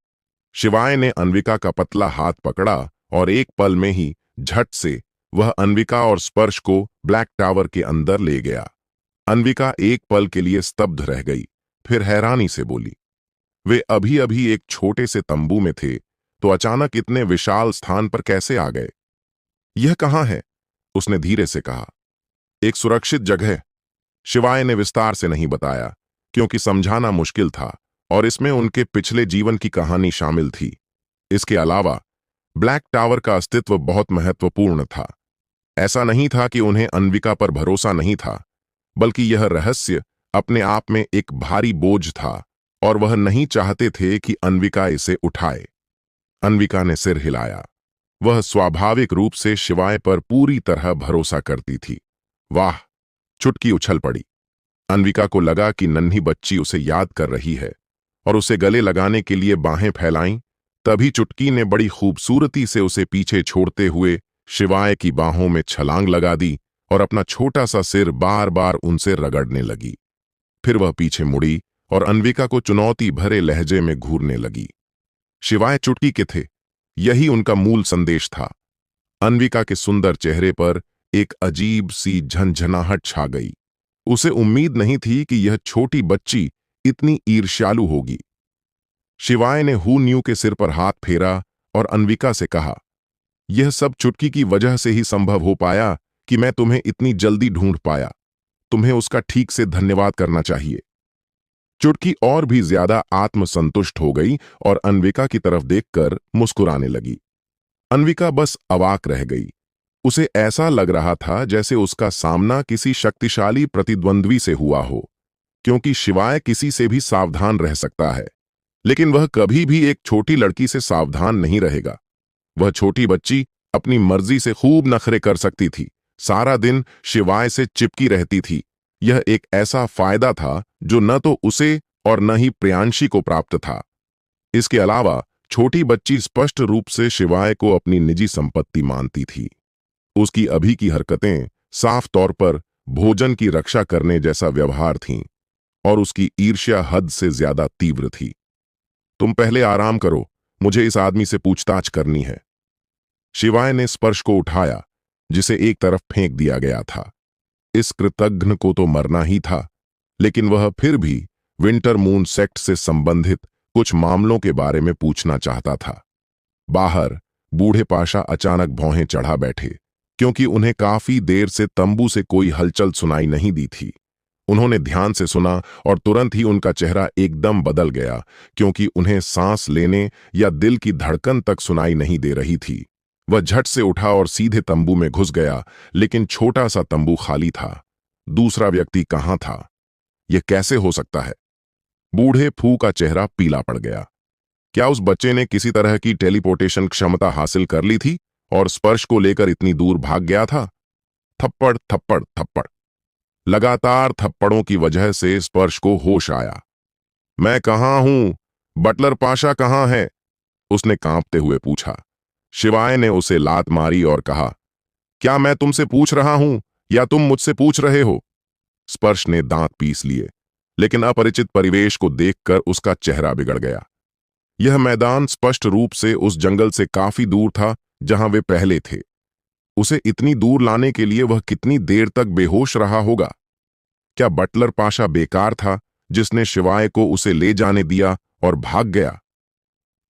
शिवाय ने अन्विका का पतला हाथ पकड़ा और एक पल में ही झट से वह अन्विका और स्पर्श को ब्लैक टावर के अंदर ले गया। अन्विका एक पल के लिए स्तब्ध रह गई, फिर हैरानी से बोली, वे अभी अभी एक छोटे से तंबू में थे, तो अचानक इतने विशाल स्थान पर कैसे आ गए? यह कहाँ है? उसने धीरे से कहा। एक सुरक्षित जगह, शिवाय ने विस्तार से नहीं बताया, क्योंकि समझाना मुश्किल था और इसमें उनके पिछले जीवन की कहानी शामिल थी। इसके अलावा ब्लैक टावर का अस्तित्व बहुत महत्वपूर्ण था। ऐसा नहीं था कि उन्हें अन्विका पर भरोसा नहीं था, बल्कि यह रहस्य अपने आप में एक भारी बोझ था और वह नहीं चाहते थे कि अन्विका इसे उठाए। अन्विका ने सिर हिलाया। वह स्वाभाविक रूप से शिवाय पर पूरी तरह भरोसा करती थी। वाह! चुटकी उछल पड़ी। अन्विका को लगा कि नन्ही बच्ची उसे याद कर रही है और उसे गले लगाने के लिए बाहें फैलाईं। तभी चुटकी ने बड़ी खूबसूरती से उसे पीछे छोड़ते हुए शिवाय की बाहों में छलांग लगा दी और अपना छोटा सा सिर बार बार उनसे रगड़ने लगी। फिर वह पीछे मुड़ी और अन्विका को चुनौती भरे लहजे में घूरने लगी। शिवाय चुटकी के थे, यही उनका मूल संदेश था। अन्विका के सुंदर चेहरे पर एक अजीब सी झंझनाहट छा गई। उसे उम्मीद नहीं थी कि यह छोटी बच्ची इतनी ईर्ष्यालु होगी। शिवाय ने हू न्यू के सिर पर हाथ फेरा और अन्विका से कहा, यह सब चुटकी की वजह से ही संभव हो पाया कि मैं तुम्हें इतनी जल्दी ढूंढ पाया। तुम्हें उसका ठीक से धन्यवाद करना चाहिए। चुटकी और भी ज्यादा आत्मसंतुष्ट हो गई और अन्विका की तरफ देखकर मुस्कुराने लगी। अन्विका बस अवाक रह गई। उसे ऐसा लग रहा था जैसे उसका सामना किसी शक्तिशाली प्रतिद्वंद्वी से हुआ हो, क्योंकि शिवाय किसी से भी सावधान रह सकता है, लेकिन वह कभी भी एक छोटी लड़की से सावधान नहीं रहेगा। वह छोटी बच्ची अपनी मर्जी से खूब नखरे कर सकती थी, सारा दिन शिवाय से चिपकी रहती थी। यह एक ऐसा फायदा था जो न तो उसे और न ही प्रियांशी को प्राप्त था। इसके अलावा छोटी बच्ची स्पष्ट रूप से शिवाय को अपनी निजी संपत्ति मानती थी। उसकी अभी की हरकतें साफ तौर पर भोजन की रक्षा करने जैसा व्यवहार थीं और उसकी ईर्ष्या हद से ज्यादा तीव्र थी। तुम पहले आराम करो, मुझे इस आदमी से पूछताछ करनी है। शिवाय ने स्पर्श को उठाया, जिसे एक तरफ फेंक दिया गया था। इस कृतघ्न को तो मरना ही था, लेकिन वह फिर भी विंटर मून सेक्ट से संबंधित कुछ मामलों के बारे में पूछना चाहता था। बाहर बूढ़े पाशा अचानक भौहें चढ़ा बैठे, क्योंकि उन्हें काफी देर से तंबू से कोई हलचल सुनाई नहीं दी थी। उन्होंने ध्यान से सुना और तुरंत ही उनका चेहरा एकदम बदल गया, क्योंकि उन्हें सांस लेने या दिल की धड़कन तक सुनाई नहीं दे रही थी। वह झट से उठा और सीधे तंबू में घुस गया, लेकिन छोटा सा तंबू खाली था। दूसरा व्यक्ति कहाँ था? यह कैसे हो सकता है? बूढ़े फू का चेहरा पीला पड़ गया। क्या उस बच्चे ने किसी तरह की टेलीपोर्टेशन क्षमता हासिल कर ली थी और स्पर्श को लेकर इतनी दूर भाग गया था? थप्पड़ थप्पड़ थप्पड़। लगातार थप्पड़ों की वजह से स्पर्श को होश आया। मैं कहाँ हूं? बटलर पाशा कहाँ है? उसने कांपते हुए पूछा। शिवाय ने उसे लात मारी और कहा, क्या मैं तुमसे पूछ रहा हूं या तुम मुझसे पूछ रहे हो? स्पर्श ने दांत पीस लिए, लेकिन अपरिचित परिवेश को देखकर उसका चेहरा बिगड़ गया। यह मैदान स्पष्ट रूप से उस जंगल से काफी दूर था जहां वे पहले थे। उसे इतनी दूर लाने के लिए वह कितनी देर तक बेहोश रहा होगा? क्या बटलर पाशा बेकार था जिसने शिवाय को उसे ले जाने दिया और भाग गया?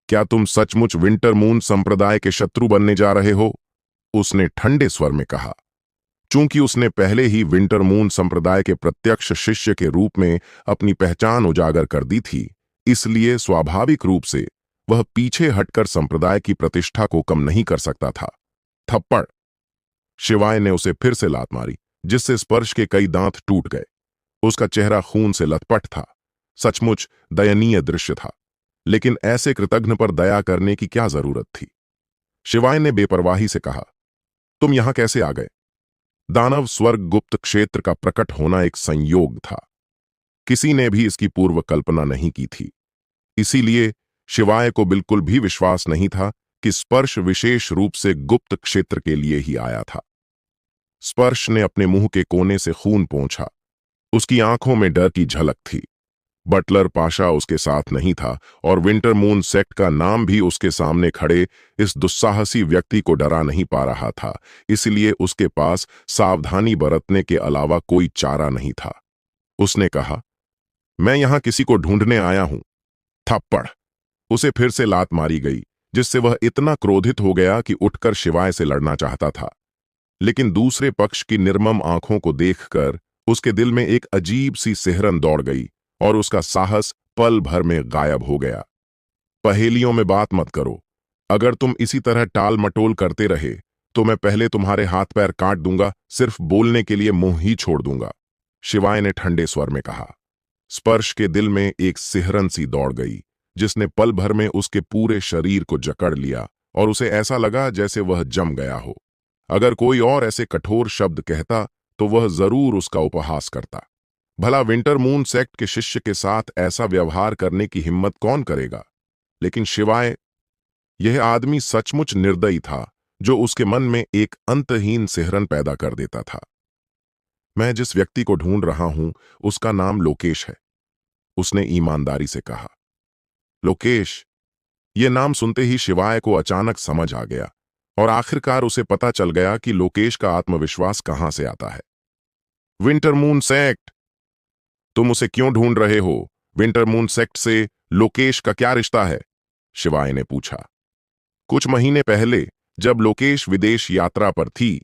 क्या तुम सचमुच विंटर मून संप्रदाय के शत्रु बनने जा रहे हो? उसने ठंडे स्वर में कहा। चूंकि उसने पहले ही विंटर मून संप्रदाय के प्रत्यक्ष शिष्य के रूप में अपनी पहचान उजागर कर दी थी, इसलिए स्वाभाविक रूप से वह पीछे हटकर संप्रदाय की प्रतिष्ठा को कम नहीं कर सकता था। थप्पड़। शिवाय ने उसे फिर से लात मारी, जिससे स्पर्श के कई दांत टूट गए। उसका चेहरा खून से लथपथ था। सचमुच दयनीय दृश्य था, लेकिन ऐसे कृतघ्न पर दया करने की क्या जरूरत थी? शिवाय ने बेपरवाही से कहा, तुम यहां कैसे आ गए? दानव स्वर्ग गुप्त क्षेत्र का प्रकट होना एक संयोग था। किसी ने भी इसकी पूर्व कल्पना नहीं की थी। इसीलिए शिवाय को बिल्कुल भी विश्वास नहीं था कि स्पर्श विशेष रूप से गुप्त क्षेत्र के लिए ही आया था। स्पर्श ने अपने मुंह के कोने से खून पोंछा। उसकी आंखों में डर की झलक थी। बटलर पाशा उसके साथ नहीं था और विंटर मून सेक्ट का नाम भी उसके सामने खड़े इस दुस्साहसी व्यक्ति को डरा नहीं पा रहा था, इसलिए उसके पास सावधानी बरतने के अलावा कोई चारा नहीं था। उसने कहा, मैं यहां किसी को ढूंढने आया हूं। थप्पड़। उसे फिर से लात मारी गई, जिससे वह इतना क्रोधित हो गया कि उठकर शिवाय से लड़ना चाहता था। लेकिन दूसरे पक्ष की निर्मम आंखों को देखकर उसके दिल में एक अजीब सी सिहरन दौड़ गई और उसका साहस पल भर में गायब हो गया। पहेलियों में बात मत करो। अगर तुम इसी तरह टाल मटोल करते रहे तो मैं पहले तुम्हारे हाथ पैर काट दूंगा, सिर्फ बोलने के लिए मुंह ही छोड़ दूंगा, शिवाय ने ठंडे स्वर में कहा। स्पर्श के दिल में एक सिहरन सी दौड़ गई, जिसने पल भर में उसके पूरे शरीर को जकड़ लिया और उसे ऐसा लगा जैसे वह जम गया हो। अगर कोई और ऐसे कठोर शब्द कहता तो वह जरूर उसका उपहास करता। भला विंटर मून सेक्ट के शिष्य के साथ ऐसा व्यवहार करने की हिम्मत कौन करेगा? लेकिन शिवाय, यह आदमी सचमुच निर्दयी था, जो उसके मन में एक अंतहीन सिहरन पैदा कर देता था। मैं जिस व्यक्ति को ढूंढ रहा हूं उसका नाम लोकेश है, उसने ईमानदारी से कहा। लोकेश। यह नाम सुनते ही शिवाय को अचानक समझ आ गया और आखिरकार उसे पता चल गया कि लोकेश का आत्मविश्वास कहां से आता है। Winter moon sect. तुम उसे क्यों ढूंढ रहे हो? विंटर मून सेक्ट से लोकेश का क्या रिश्ता है? शिवाय ने पूछा। कुछ महीने पहले जब लोकेश विदेश यात्रा पर थी,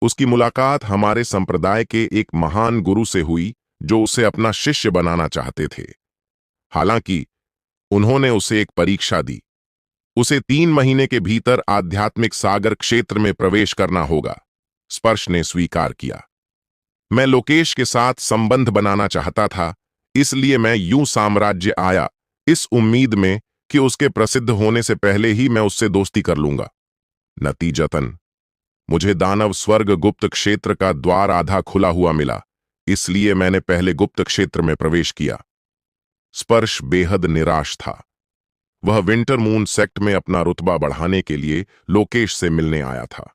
उसकी मुलाकात हमारे संप्रदाय के एक महान गुरु से हुई जो उसे अपना शिष्य बनाना चाहते थे। हालांकि उन्होंने उसे एक परीक्षा दी। उसे 3 महीने के भीतर आध्यात्मिक सागर क्षेत्र में प्रवेश करना होगा। स्पर्श ने स्वीकार किया। मैं लोकेश के साथ संबंध बनाना चाहता था, इसलिए मैं यूं साम्राज्य आया, इस उम्मीद में कि उसके प्रसिद्ध होने से पहले ही मैं उससे दोस्ती कर लूंगा। नतीजतन मुझे दानव स्वर्ग गुप्त क्षेत्र का द्वार आधा खुला हुआ मिला, इसलिए मैंने पहले गुप्त क्षेत्र में प्रवेश किया। स्पर्श बेहद निराश था। वह विंटर मून सेक्ट में अपना रुतबा बढ़ाने के लिए लोकेश से मिलने आया था,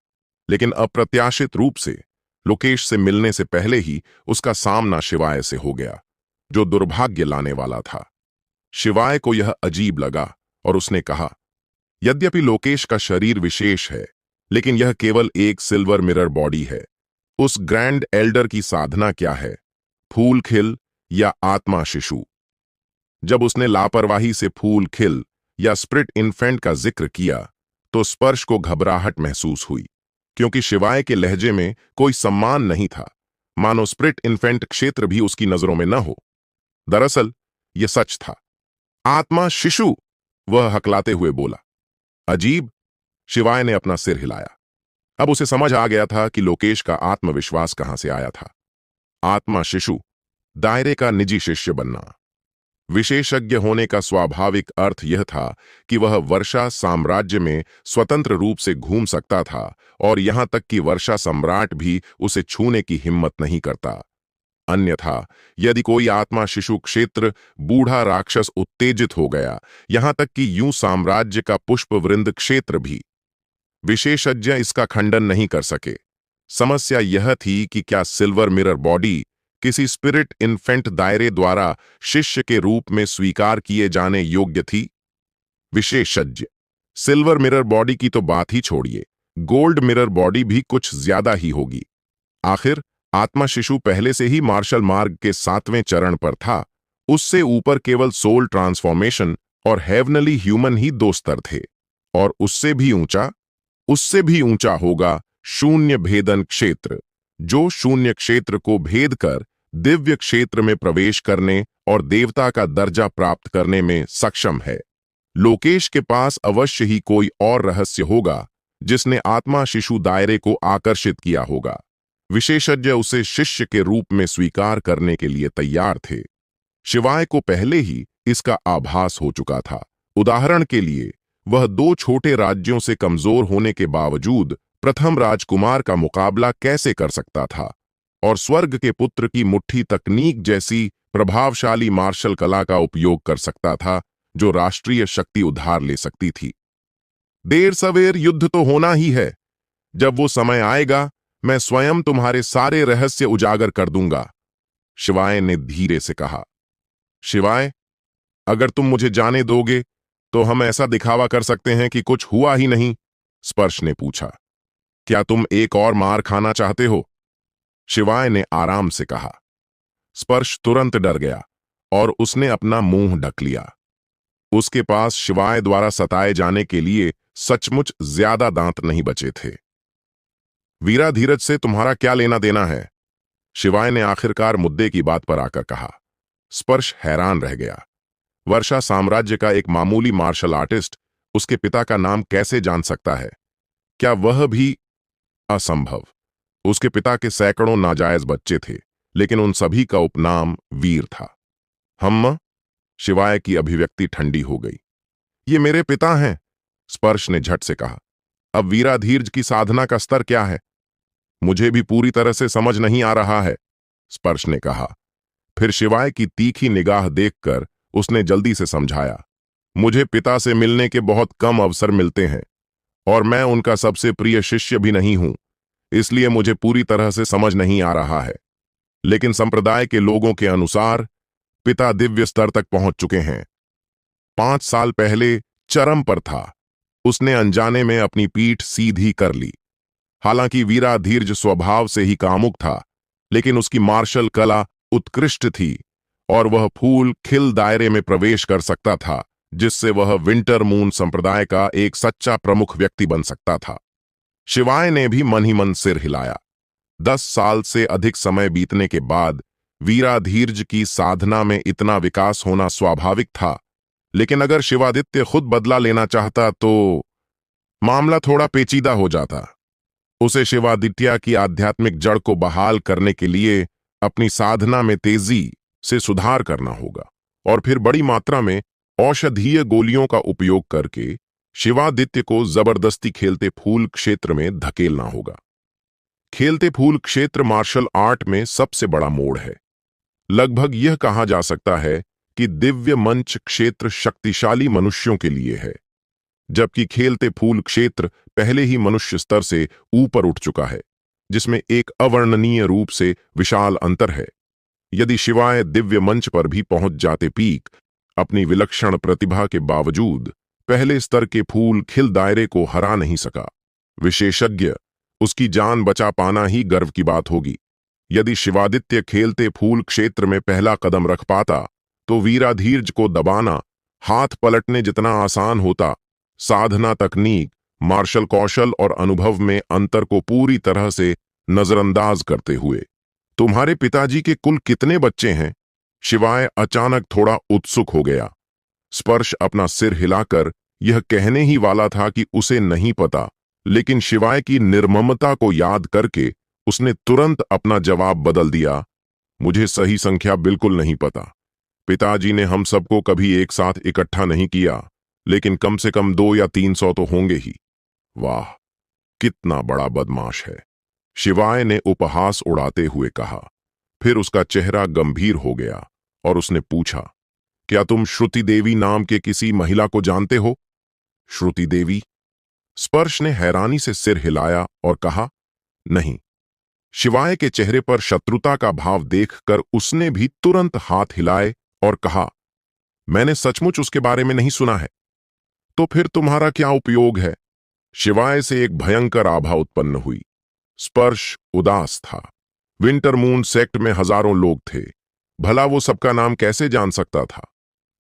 लेकिन अप्रत्याशित रूप से लोकेश से मिलने से पहले ही उसका सामना शिवाय से हो गया, जो दुर्भाग्य लाने वाला था। शिवाय को यह अजीब लगा और उसने कहा, यद्यपि लोकेश का शरीर विशेष है, लेकिन यह केवल एक सिल्वर मिरर बॉडी है। उस ग्रैंड एल्डर की साधना क्या है? फूल खिल या आत्मा शिशु? जब उसने लापरवाही से फूल खिल या स्प्रिट इन्फेंट का जिक्र किया तो स्पर्श को घबराहट महसूस हुई, क्योंकि शिवाय के लहजे में कोई सम्मान नहीं था, मानो स्प्रिट इन्फेंट क्षेत्र भी उसकी नजरों में न हो। दरअसल यह सच था। आत्मा शिशु, वह हकलाते हुए बोला। अजीब। शिवाय ने अपना सिर हिलाया। अब उसे समझ आ गया था कि लोकेश का आत्मविश्वास कहां से आया था। आत्मा शिशु, दायरे का निजी शिष्य बनना। विशेषज्ञ होने का स्वाभाविक अर्थ यह था कि वह वर्षा साम्राज्य में स्वतंत्र रूप से घूम सकता था, और यहां तक कि वर्षा सम्राट भी उसे छूने की हिम्मत नहीं करता। अन्यथा यदि कोई आत्मा शिशु क्षेत्र बूढ़ा राक्षस उत्तेजित हो गया, यहां तक कि यूं साम्राज्य का पुष्प वृंद क्षेत्र भी। विशेषज्ञ इसका खंडन नहीं कर सके। समस्या यह थी कि क्या सिल्वर मिरर बॉडी किसी स्पिरिट इन्फेंट दायरे द्वारा शिष्य के रूप में स्वीकार किए जाने योग्य थी। विशेषज्ञ सिल्वर मिरर बॉडी की तो बात ही छोड़िए, गोल्ड मिरर बॉडी भी कुछ ज्यादा ही होगी। आखिर आत्मा शिशु पहले से ही मार्शल मार्ग के 7वें चरण पर था। उससे ऊपर केवल सोल ट्रांसफॉर्मेशन और हेवनली ह्यूमन ही 2 स्तर थे, और उससे भी ऊंचा होगा शून्य भेदन क्षेत्र, जो शून्य क्षेत्र को भेद कर दिव्य क्षेत्र में प्रवेश करने और देवता का दर्जा प्राप्त करने में सक्षम है। लोकेश के पास अवश्य ही कोई और रहस्य होगा जिसने आत्मा शिशु दायरे को आकर्षित किया होगा। विशेषज्ञ उसे शिष्य के रूप में स्वीकार करने के लिए तैयार थे। शिवाय को पहले ही इसका आभास हो चुका था। उदाहरण के लिए, वह 2 छोटे राज्यों से कमजोर होने के बावजूद प्रथम राजकुमार का मुकाबला कैसे कर सकता था, और स्वर्ग के पुत्र की मुट्ठी तकनीक जैसी प्रभावशाली मार्शल कला का उपयोग कर सकता था, जो राष्ट्रीय शक्ति उधार ले सकती थी। देर सवेर युद्ध तो होना ही है। जब वो समय आएगा, मैं स्वयं तुम्हारे सारे रहस्य उजागर कर दूंगा, शिवाय ने धीरे से कहा। शिवाय, अगर तुम मुझे जाने दोगे तो हम ऐसा दिखावा कर सकते हैं कि कुछ हुआ ही नहीं, स्पर्श ने पूछा। क्या तुम एक और मार खाना चाहते हो? शिवाय ने आराम से कहा। स्पर्श तुरंत डर गया और उसने अपना मुंह ढक लिया। उसके पास शिवाय द्वारा सताए जाने के लिए सचमुच ज्यादा दांत नहीं बचे थे। वीरा धीरज से तुम्हारा क्या लेना देना है? शिवाय ने आखिरकार मुद्दे की बात पर आकर कहा। स्पर्श हैरान रह गया। वर्षा साम्राज्य का एक मामूली मार्शल आर्टिस्ट उसके पिता का नाम कैसे जान सकता है? क्या वह भी? असंभव। उसके पिता के सैकड़ों नाजायज बच्चे थे, लेकिन उन सभी का उपनाम वीर था। हम? शिवाय की अभिव्यक्ति ठंडी हो गई। ये मेरे पिता हैं, स्पर्श ने झट से कहा। अब वीराधीर्ज की साधना का स्तर क्या है? मुझे भी पूरी तरह से समझ नहीं आ रहा है, स्पर्श ने कहा। फिर शिवाय की तीखी निगाह देखकर उसने जल्दी से समझाया। मुझे पिता से मिलने के बहुत कम अवसर मिलते हैं, और मैं उनका सबसे प्रिय शिष्य भी नहीं हूं, इसलिए मुझे पूरी तरह से समझ नहीं आ रहा है। लेकिन संप्रदाय के लोगों के अनुसार पिता दिव्य स्तर तक पहुंच चुके हैं। 5 साल पहले चरम पर था। उसने अनजाने में अपनी पीठ सीधी कर ली। हालांकि वीराधीर्ज स्वभाव से ही कामुक था, लेकिन उसकी मार्शल कला उत्कृष्ट थी, और वह फूल खिल दायरे में प्रवेश कर सकता था, जिससे वह विंटर मून संप्रदाय का एक सच्चा प्रमुख व्यक्ति बन सकता था। शिवाय ने भी मन ही मन सिर हिलाया। 10 साल से अधिक समय बीतने के बाद वीराधीर्ज की साधना में इतना विकास होना स्वाभाविक था, लेकिन अगर शिवादित्य खुद बदला लेना चाहता तो मामला थोड़ा पेचीदा हो जाता। उसे शिवादित्य की आध्यात्मिक जड़ को बहाल करने के लिए अपनी साधना में तेजी से सुधार करना होगा, और फिर बड़ी मात्रा में औषधीय गोलियों का उपयोग करके शिवादित्य को जबरदस्ती खेलते फूल क्षेत्र में धकेलना होगा। खेलते फूल क्षेत्र मार्शल आर्ट में सबसे बड़ा मोड़ है। लगभग यह कहा जा सकता है कि दिव्य मंच क्षेत्र शक्तिशाली मनुष्यों के लिए है, जबकि खेलते फूल क्षेत्र पहले ही मनुष्य स्तर से ऊपर उठ चुका है, जिसमें एक अवर्णनीय रूप से विशाल अंतर है। यदि शिवाय दिव्य मंच पर भी पहुंच जाते, पीक अपनी विलक्षण प्रतिभा के बावजूद पहले स्तर के फूल खिल दायरे को हरा नहीं सका। विशेषज्ञ उसकी जान बचा पाना ही गर्व की बात होगी। यदि शिवादित्य खेलते फूल क्षेत्र में पहला कदम रख पाता, तो वीराधीर्ज को दबाना हाथ पलटने जितना आसान होता। साधना तकनीक, मार्शल कौशल और अनुभव में अंतर को पूरी तरह से नजरअंदाज करते हुए तुम्हारे पिताजी के कुल कितने बच्चे हैं? शिवाय अचानक थोड़ा उत्सुक हो गया। स्पर्श अपना सिर हिलाकर यह कहने ही वाला था कि उसे नहीं पता, लेकिन शिवाय की निर्ममता को याद करके उसने तुरंत अपना जवाब बदल दिया। मुझे सही संख्या बिल्कुल नहीं पता। पिताजी ने हम सबको कभी एक साथ इकट्ठा नहीं किया, लेकिन कम से कम 200 या 300 तो होंगे ही। वाह, कितना बड़ा बदमाश है, शिवाय ने उपहास उड़ाते हुए कहा। फिर उसका चेहरा गंभीर हो गया और उसने पूछा, क्या तुम श्रुति देवी नाम के किसी महिला को जानते हो? श्रुति देवी? स्पर्श ने हैरानी से सिर हिलाया और कहा, नहीं। शिवाय के चेहरे पर शत्रुता का भाव देखकर उसने भी तुरंत हाथ हिलाए और कहा, मैंने सचमुच उसके बारे में नहीं सुना है। तो फिर तुम्हारा क्या उपयोग है? शिवाय से एक भयंकर आभा उत्पन्न हुई। स्पर्श उदास था। विंटर मून सेक्ट में हजारों लोग थे, भला वो सबका नाम कैसे जान सकता था?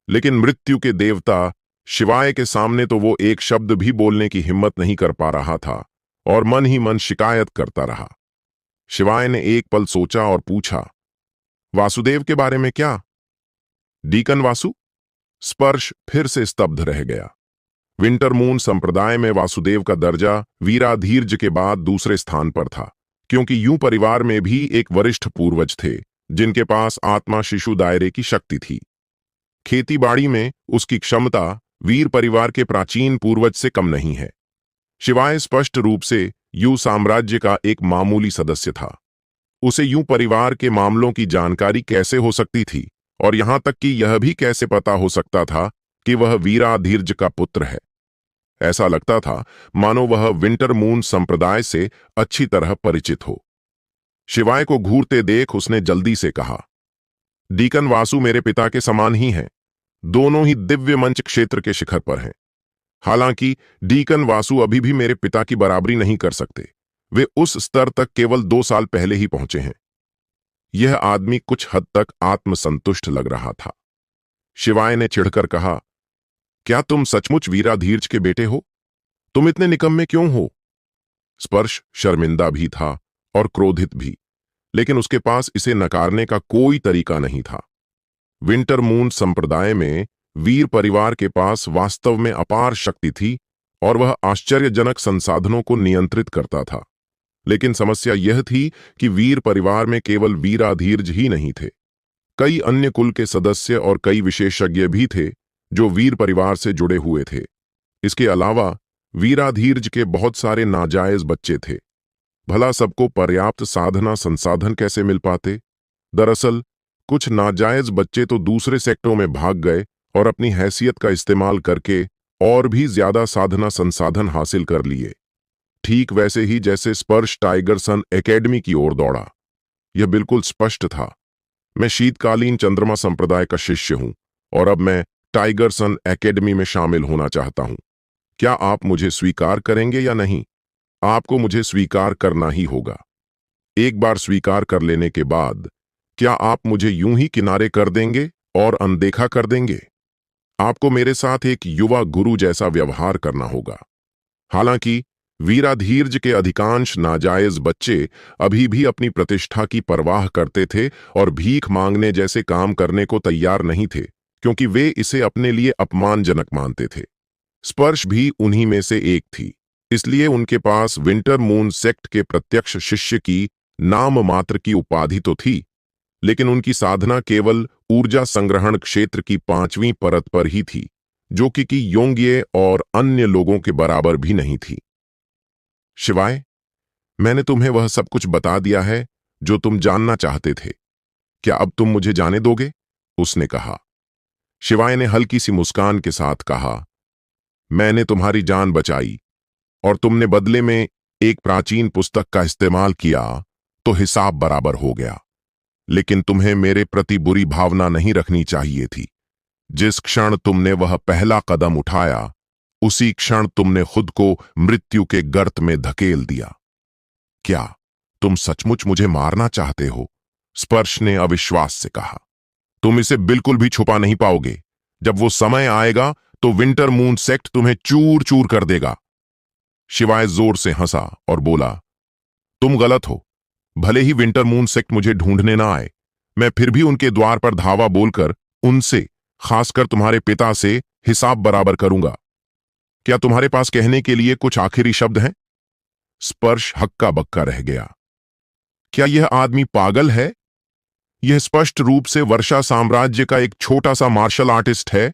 लेकिन मृत्यु के देवता शिवाय के सामने तो वो एक शब्द भी बोलने की हिम्मत नहीं कर पा रहा था और मन ही मन शिकायत करता रहा। शिवाय ने एक पल सोचा और पूछा, वासुदेव के बारे में क्या? डीकन वासु? स्पर्श फिर से स्तब्ध रह गया। विंटर मून संप्रदाय में वासुदेव का दर्जा वीराधीर्ज के बाद दूसरे स्थान पर था, क्योंकि यूं परिवार में भी एक वरिष्ठ पूर्वज थे जिनके पास आत्मा शिशु दायरे की शक्ति थी। खेतीबाड़ी में उसकी क्षमता वीर परिवार के प्राचीन पूर्वज से कम नहीं है। शिवाय स्पष्ट रूप से यू साम्राज्य का एक मामूली सदस्य था। उसे यूं परिवार के मामलों की जानकारी कैसे हो सकती थी, और यहां तक कि यह भी कैसे पता हो सकता था कि वह वीराधीर्ज का पुत्र है? ऐसा लगता था मानो वह विंटर मून संप्रदाय से अच्छी तरह परिचित हो। शिवाय को घूरते देख उसने जल्दी से कहा, डीकन वासु मेरे पिता के समान ही हैं। दोनों ही दिव्य मंच क्षेत्र के शिखर पर हैं। हालांकि डीकन वासु अभी भी मेरे पिता की बराबरी नहीं कर सकते। वे उस स्तर तक केवल 2 साल पहले ही पहुंचे हैं। यह आदमी कुछ हद तक आत्मसंतुष्ट लग रहा था। शिवाय ने चिढ़कर कहा, क्या तुम सचमुच वीराधीर्ज के बेटे हो? तुम इतने निकम्मे क्यों हो? स्पर्श शर्मिंदा भी था और क्रोधित भी, लेकिन उसके पास इसे नकारने का कोई तरीका नहीं था। विंटर मून संप्रदाय में वीर परिवार के पास वास्तव में अपार शक्ति थी और वह आश्चर्यजनक संसाधनों को नियंत्रित करता था। लेकिन समस्या यह थी कि वीर परिवार में केवल वीराधीर्ज ही नहीं थे। कई अन्य कुल के सदस्य और कई विशेषज्ञ भी थे जो वीर परिवार से जुड़े हुए थे। इसके अलावा वीराधीर्ज के बहुत सारे नाजायज बच्चे थे। भला सबको पर्याप्त साधना संसाधन कैसे मिल पाते? दरअसल कुछ नाजायज बच्चे तो दूसरे सेक्टरों में भाग गए और अपनी हैसियत का इस्तेमाल करके और भी ज्यादा साधना संसाधन हासिल कर लिए। ठीक वैसे ही जैसे स्पर्श टाइगर सन एकेडमी की ओर दौड़ा। यह बिल्कुल स्पष्ट था। मैं शीतकालीन चंद्रमा संप्रदाय का शिष्य हूं और अब मैं टाइगर सन एकेडमी में शामिल होना चाहता हूं। क्या आप मुझे स्वीकार करेंगे या नहीं? आपको मुझे स्वीकार करना ही होगा। एक बार स्वीकार कर लेने के बाद क्या आप मुझे यूं ही किनारे कर देंगे और अनदेखा कर देंगे? आपको मेरे साथ एक युवा गुरु जैसा व्यवहार करना होगा। हालांकि वीराधीर्ज के अधिकांश नाजायज बच्चे अभी भी अपनी प्रतिष्ठा की परवाह करते थे और भीख मांगने जैसे काम करने को तैयार नहीं थे, क्योंकि वे इसे अपने लिए अपमानजनक मानते थे। स्पर्श भी उन्हीं में से एक थी। इसलिए उनके पास विंटर मून सेक्ट के प्रत्यक्ष शिष्य की नाम मात्र की उपाधि तो थी, लेकिन उनकी साधना केवल ऊर्जा संग्रहण क्षेत्र की 5वीं परत पर ही थी, जो कि योंगिये और अन्य लोगों के बराबर भी नहीं थी। शिवाय, मैंने तुम्हें वह सब कुछ बता दिया है जो तुम जानना चाहते थे। क्या अब तुम मुझे जाने दोगे? उसने कहा। शिवाय ने हल्की सी मुस्कान के साथ कहा, मैंने तुम्हारी जान बचाई और तुमने बदले में एक प्राचीन पुस्तक का इस्तेमाल किया तो हिसाब बराबर हो गया। लेकिन तुम्हें मेरे प्रति बुरी भावना नहीं रखनी चाहिए थी। जिस क्षण तुमने वह पहला कदम उठाया, उसी क्षण तुमने खुद को मृत्यु के गर्त में धकेल दिया। क्या तुम सचमुच मुझे मारना चाहते हो? स्पर्श ने अविश्वास से कहा। तुम इसे बिल्कुल भी छुपा नहीं पाओगे। जब वो समय आएगा तो विंटर मून सेक्ट तुम्हें चूर चूर कर देगा। शिवाय जोर से हंसा और बोला, तुम गलत हो। भले ही विंटर मून सेक्ट मुझे ढूंढने ना आए, मैं फिर भी उनके द्वार पर धावा बोलकर उनसे, खासकर तुम्हारे पिता से, हिसाब बराबर करूंगा। क्या तुम्हारे पास कहने के लिए कुछ आखिरी शब्द हैं? स्पर्श हक्का बक्का रह गया। क्या यह आदमी पागल है? यह स्पष्ट रूप से वर्षा साम्राज्य का एक छोटा सा मार्शल आर्टिस्ट है,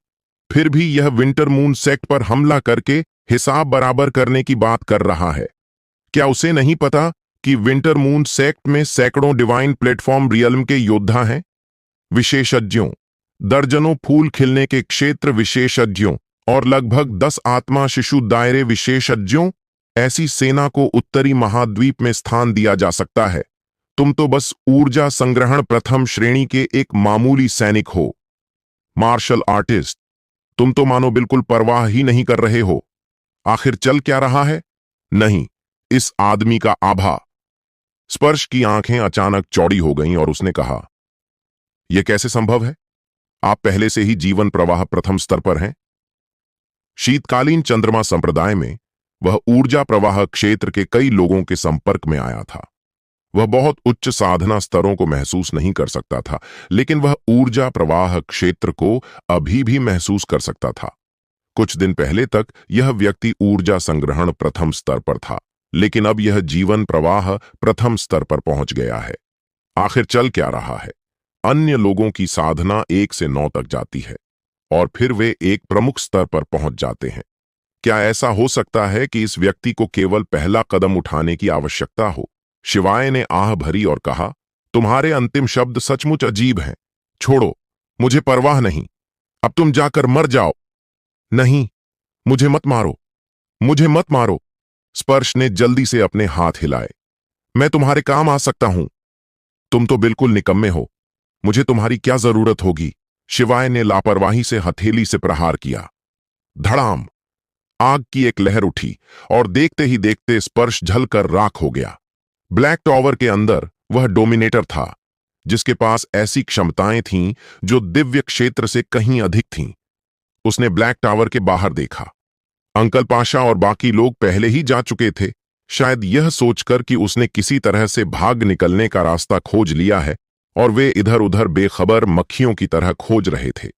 फिर भी यह विंटर मून सेक्ट पर हमला करके हिसाब बराबर करने की बात कर रहा है। क्या उसे नहीं पता कि विंटर मून सेक्ट में सैकड़ों डिवाइन प्लेटफॉर्म रियल्म के योद्धा हैं? विशेषज्ञों, दर्जनों फूल खिलने के क्षेत्र विशेषज्ञों और लगभग 10 आत्मा शिशु दायरे विशेषज्ञों, ऐसी सेना को उत्तरी महाद्वीप में स्थान दिया जा सकता है। तुम तो बस ऊर्जा संग्रहण प्रथम श्रेणी के एक मामूली सैनिक हो। मार्शल आर्टिस्ट, तुम तो मानो बिल्कुल परवाह ही नहीं कर रहे हो। आखिर चल क्या रहा है? नहीं, इस आदमी का आभा। स्पर्श की आंखें अचानक चौड़ी हो गईं और उसने कहा, यह कैसे संभव है? आप पहले से ही जीवन प्रवाह प्रथम स्तर पर हैं। शीतकालीन चंद्रमा संप्रदाय में वह ऊर्जा प्रवाह क्षेत्र के कई लोगों के संपर्क में आया था। वह बहुत उच्च साधना स्तरों को महसूस नहीं कर सकता था, लेकिन वह ऊर्जा प्रवाह क्षेत्र को अभी भी महसूस कर सकता था। कुछ दिन पहले तक यह व्यक्ति ऊर्जा संग्रहण प्रथम स्तर पर था, लेकिन अब यह जीवन प्रवाह प्रथम स्तर पर पहुंच गया है। आखिर चल क्या रहा है? अन्य लोगों की साधना 1 से 9 तक जाती है और फिर वे एक प्रमुख स्तर पर पहुंच जाते हैं। क्या ऐसा हो सकता है कि इस व्यक्ति को केवल पहला कदम उठाने की आवश्यकता हो? शिवाय ने आह भरी और कहा, तुम्हारे अंतिम शब्द सचमुच अजीब हैं। छोड़ो, मुझे परवाह नहीं। अब तुम जाकर मर जाओ। नहीं, मुझे मत मारो, मुझे मत मारो। स्पर्श ने जल्दी से अपने हाथ हिलाए। मैं तुम्हारे काम आ सकता हूं। तुम तो बिल्कुल निकम्मे हो। मुझे तुम्हारी क्या जरूरत होगी? शिवाय ने लापरवाही से हथेली से प्रहार किया। धड़ाम! आग की एक लहर उठी और देखते ही देखते स्पर्श झलकर राख हो गया। ब्लैक टॉवर के अंदर वह डोमिनेटर था, जिसके पास ऐसी क्षमताएं थीं जो दिव्य क्षेत्र से कहीं अधिक थीं। उसने ब्लैक टावर के बाहर देखा। अंकल पाशा और बाकी लोग पहले ही जा चुके थे, शायद यह सोचकर कि उसने किसी तरह से भाग निकलने का रास्ता खोज लिया है और वे इधर उधर बेखबर मक्खियों की तरह खोज रहे थे।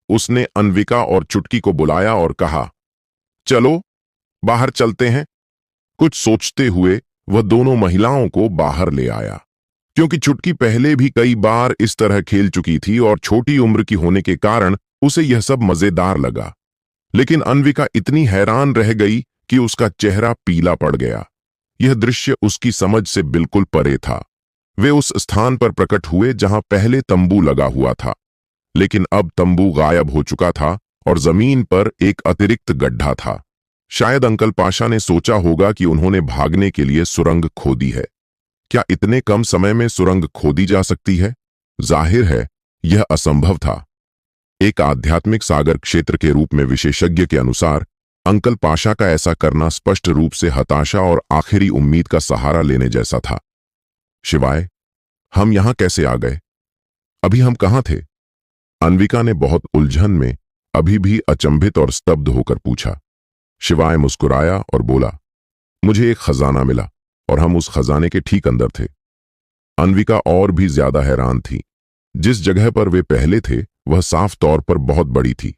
उसने अन्विका और चुटकी को बुलाया और कहा, चलो बाहर चलते हैं। कुछ सोचते हुए वह दोनों महिलाओं को बाहर ले आया। क्योंकि चुटकी पहले भी कई बार इस तरह खेल चुकी थी और छोटी उम्र की होने के कारण उसे यह सब मजेदार लगा, लेकिन अन्विका इतनी हैरान रह गई कि उसका चेहरा पीला पड़ गया। यह दृश्य उसकी समझ से बिल्कुल परे था। वे उस स्थान पर प्रकट हुए जहां पहले तंबू लगा हुआ था, लेकिन अब तंबू गायब हो चुका था और जमीन पर एक अतिरिक्त गड्ढा था। शायद अंकल पाशा ने सोचा होगा कि उन्होंने भागने के लिए सुरंग खोदी है। क्या इतने कम समय में सुरंग खोदी जा सकती है? जाहिर है यह असंभव था। एक आध्यात्मिक सागर क्षेत्र के रूप में विशेषज्ञ के अनुसार अंकल पाशा का ऐसा करना स्पष्ट रूप से हताशा और आखिरी उम्मीद का सहारा लेने जैसा था। शिवाय, हम यहां कैसे आ गए? अभी हम कहां थे? अन्विका ने बहुत उलझन में, अभी भी अचंभित और स्तब्ध होकर पूछा। शिवाय मुस्कुराया और बोला, मुझे एक खजाना मिला और हम उस खजाने के ठीक अंदर थे। अन्विका और भी ज्यादा हैरान थी। जिस जगह पर वे पहले थे वह साफ तौर पर बहुत बड़ी थी।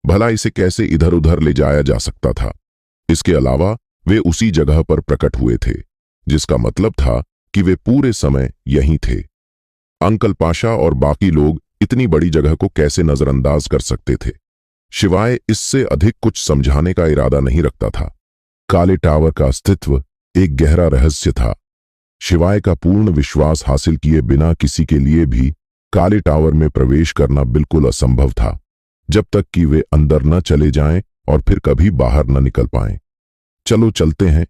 भला इसे कैसे इधर उधर ले जाया जा सकता था? इसके अलावा वे उसी जगह पर प्रकट हुए थे, जिसका मतलब था कि वे पूरे समय यहीं थे। अंकल पाशा और बाकी लोग इतनी बड़ी जगह को कैसे नजरअंदाज कर सकते थे? शिवाय इससे अधिक कुछ समझाने का इरादा नहीं रखता था। काले टावर का अस्तित्व एक गहरा रहस्य था। शिवाय का पूर्ण विश्वास हासिल किए बिना किसी के लिए भी काले टावर में प्रवेश करना बिल्कुल असंभव था, जब तक कि वे अंदर न चले जाएं और फिर कभी बाहर न निकल पाएं। चलो चलते हैं,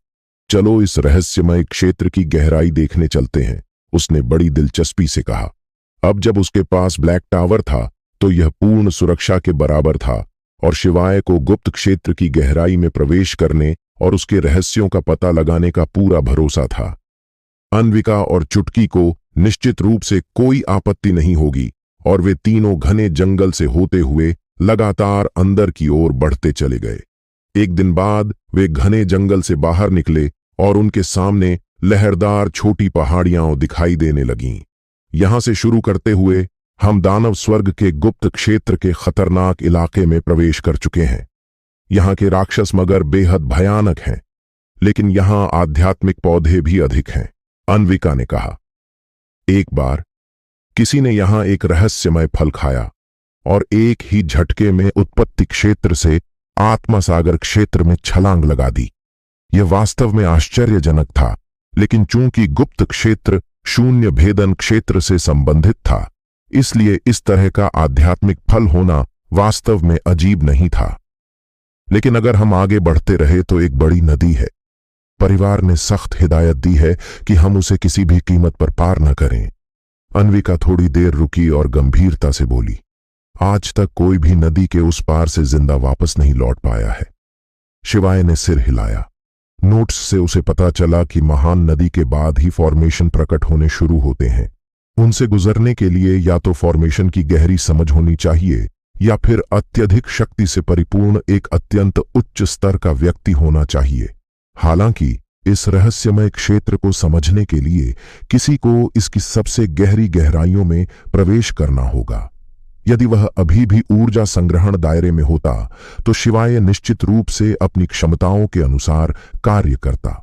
चलो इस रहस्यमय क्षेत्र की गहराई देखने चलते हैं, उसने बड़ी दिलचस्पी से कहा। अब जब उसके पास ब्लैक टावर था तो यह पूर्ण सुरक्षा के बराबर था और शिवाय को गुप्त क्षेत्र की गहराई में प्रवेश करने और उसके रहस्यों का पता लगाने का पूरा भरोसा था। अन्विका और चुटकी को निश्चित रूप से कोई आपत्ति नहीं होगी और वे तीनों घने जंगल से होते हुए लगातार अंदर की ओर बढ़ते चले गए। एक दिन बाद वे घने जंगल से बाहर निकले और उनके सामने लहरदार छोटी पहाड़ियां दिखाई देने लगीं। यहां से शुरू करते हुए हम दानव स्वर्ग के गुप्त क्षेत्र के खतरनाक इलाके में प्रवेश कर चुके हैं। यहाँ के राक्षस मगर बेहद भयानक हैं, लेकिन यहाँ आध्यात्मिक पौधे भी अधिक हैं, अन्विका ने कहा। एक बार किसी ने यहां एक रहस्यमय फल खाया और एक ही झटके में उत्पत्ति क्षेत्र से आत्मा सागर क्षेत्र में छलांग लगा दी। यह वास्तव में आश्चर्यजनक था, लेकिन चूंकि गुप्त क्षेत्र शून्य भेदन क्षेत्र से संबंधित था, इसलिए इस तरह का आध्यात्मिक फल होना वास्तव में अजीब नहीं था। लेकिन अगर हम आगे बढ़ते रहे तो एक बड़ी नदी है। परिवार ने सख्त हिदायत दी है कि हम उसे किसी भी कीमत पर पार न करें। अन्विका थोड़ी देर रुकी और गंभीरता से बोली, आज तक कोई भी नदी के उस पार से जिंदा वापस नहीं लौट पाया है। शिवाय ने सिर हिलाया। नोट्स से उसे पता चला कि महान नदी के बाद ही फॉर्मेशन प्रकट होने शुरू होते हैं। उनसे गुजरने के लिए या तो फॉर्मेशन की गहरी समझ होनी चाहिए या फिर अत्यधिक शक्ति से परिपूर्ण एक अत्यंत उच्च स्तर का व्यक्ति होना चाहिए। हालांकि इस रहस्यमय क्षेत्र को समझने के लिए किसी को इसकी सबसे गहरी गहराइयों में प्रवेश करना होगा। यदि वह अभी भी ऊर्जा संग्रहण दायरे में होता तो शिवाय निश्चित रूप से अपनी क्षमताओं के अनुसार कार्य करता।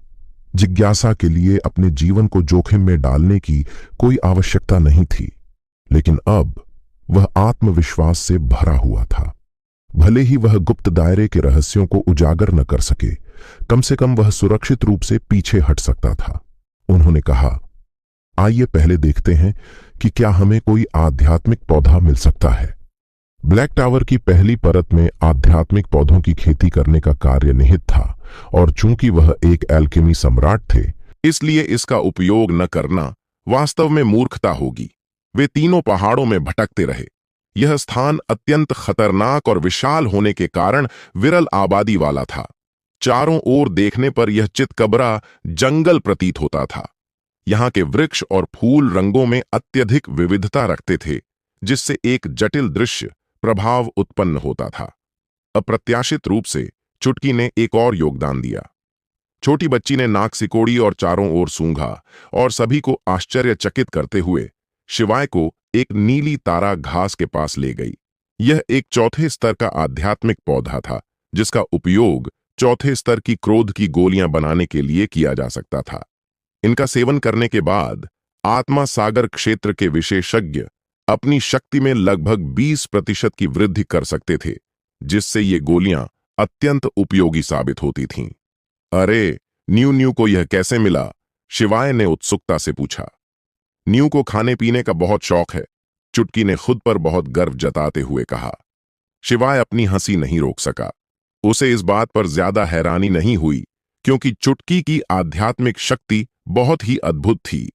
जिज्ञासा के लिए अपने जीवन को जोखिम में डालने की कोई आवश्यकता नहीं थी, लेकिन अब वह आत्मविश्वास से भरा हुआ था। भले ही वह गुप्त दायरे के रहस्यों को उजागर न कर सके, कम से कम वह सुरक्षित रूप से पीछे हट सकता था। उन्होंने कहा, आइए पहले देखते हैं कि क्या हमें कोई आध्यात्मिक पौधा मिल सकता है। ब्लैक टावर की पहली परत में आध्यात्मिक पौधों की खेती करने का कार्य निहित था, और चूंकि वह एक एल्केमी सम्राट थे, इसलिए इसका उपयोग न करना वास्तव में मूर्खता होगी। वे तीनों पहाड़ों में भटकते रहे। यह स्थान अत्यंत खतरनाक और विशाल होने के कारण विरल आबादी वाला था। चारों ओर देखने पर यह चितकबरा जंगल प्रतीत होता था। यहाँ के वृक्ष और फूल रंगों में अत्यधिक विविधता रखते थे, जिससे एक जटिल दृश्य प्रभाव उत्पन्न होता था। अप्रत्याशित रूप से चुटकी ने एक और योगदान दिया। छोटी बच्ची ने नाक सिकोड़ी और चारों ओर सूंघा और सभी को आश्चर्यचकित करते हुए शिवाय को एक नीली तारा घास के पास ले गई। यह एक चौथे स्तर का आध्यात्मिक पौधा था, जिसका उपयोग चौथे स्तर की क्रोध की गोलियां बनाने के लिए किया जा सकता था। इनका सेवन करने के बाद आत्मा सागर क्षेत्र के विशेषज्ञ अपनी शक्ति में लगभग 20% की वृद्धि कर सकते थे, जिससे ये गोलियां अत्यंत उपयोगी साबित होती थीं। अरे, न्यू को यह कैसे मिला? शिवाय ने उत्सुकता से पूछा। न्यू को खाने पीने का बहुत शौक है, चुटकी ने खुद पर बहुत गर्व जताते हुए कहा। शिवाय अपनी हंसी नहीं रोक सका। उसे इस बात पर ज्यादा हैरानी नहीं हुई, क्योंकि चुटकी की आध्यात्मिक शक्ति बहुत ही अद्भुत थी।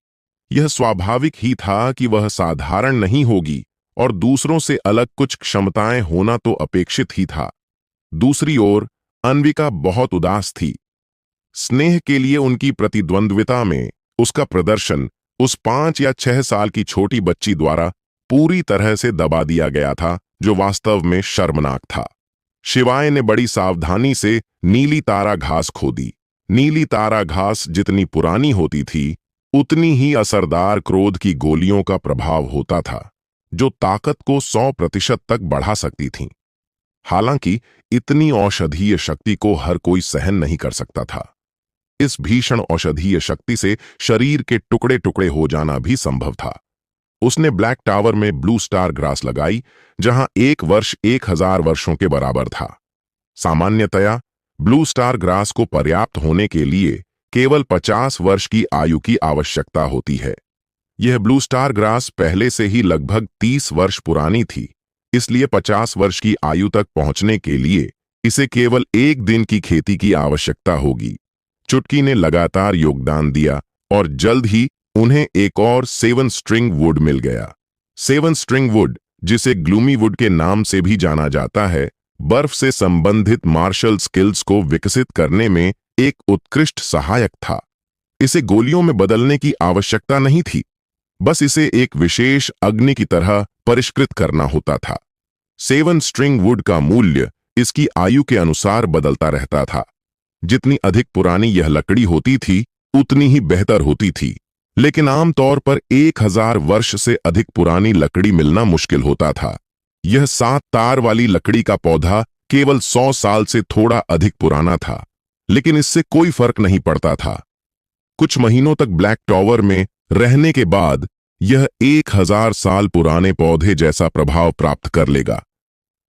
यह स्वाभाविक ही था कि वह साधारण नहीं होगी और दूसरों से अलग कुछ क्षमताएं होना तो अपेक्षित ही था। दूसरी ओर अन्विका बहुत उदास थी। स्नेह के लिए उनकी प्रतिद्वंद्विता में उसका प्रदर्शन उस 5 या 6 साल की छोटी बच्ची द्वारा पूरी तरह से दबा दिया गया था, जो वास्तव में शर्मनाक था। शिवाय ने बड़ी सावधानी से नीली तारा घास खोदी। नीली तारा घास जितनी पुरानी होती थी, उतनी ही असरदार क्रोध की गोलियों का प्रभाव होता था, जो ताकत को 100% तक बढ़ा सकती थीं। हालांकि इतनी औषधीय शक्ति को हर कोई सहन नहीं कर सकता था। इस भीषण औषधीय शक्ति से शरीर के टुकड़े टुकड़े हो जाना भी संभव था। उसने ब्लैक टावर में ब्लू स्टार ग्रास लगाई, जहां 1 वर्ष 1000 वर्षों के बराबर था। सामान्यतया ब्लू स्टार ग्रास को पर्याप्त होने के लिए केवल 50 वर्ष की आयु की आवश्यकता होती है। यह ब्लू स्टार ग्रास पहले से ही लगभग 30 वर्ष पुरानी थी, इसलिए 50 वर्ष की आयु तक पहुंचने के लिए इसे केवल 1 दिन की खेती की आवश्यकता होगी। चुटकी ने लगातार योगदान दिया और जल्द ही उन्हें एक और 7 स्ट्रिंग वुड मिल गया। 7 स्ट्रिंग वुड, जिसे ग्लूमी वुड के नाम से भी जाना जाता है, बर्फ से संबंधित मार्शल स्किल्स को विकसित करने में एक उत्कृष्ट सहायक था। इसे गोलियों में बदलने की आवश्यकता नहीं थी, बस इसे एक विशेष अग्नि की तरह परिष्कृत करना होता था। 7 स्ट्रिंग वुड का मूल्य इसकी आयु के अनुसार बदलता रहता था। जितनी अधिक पुरानी यह लकड़ी होती थी, उतनी ही बेहतर होती थी, लेकिन आमतौर पर 1000 वर्ष से अधिक पुरानी लकड़ी मिलना मुश्किल होता था। यह 7 तार वाली लकड़ी का पौधा केवल 100 साल से थोड़ा अधिक पुराना था, लेकिन इससे कोई फर्क नहीं पड़ता था। कुछ महीनों तक ब्लैक टॉवर में रहने के बाद यह 1000 साल पुराने पौधे जैसा प्रभाव प्राप्त कर लेगा।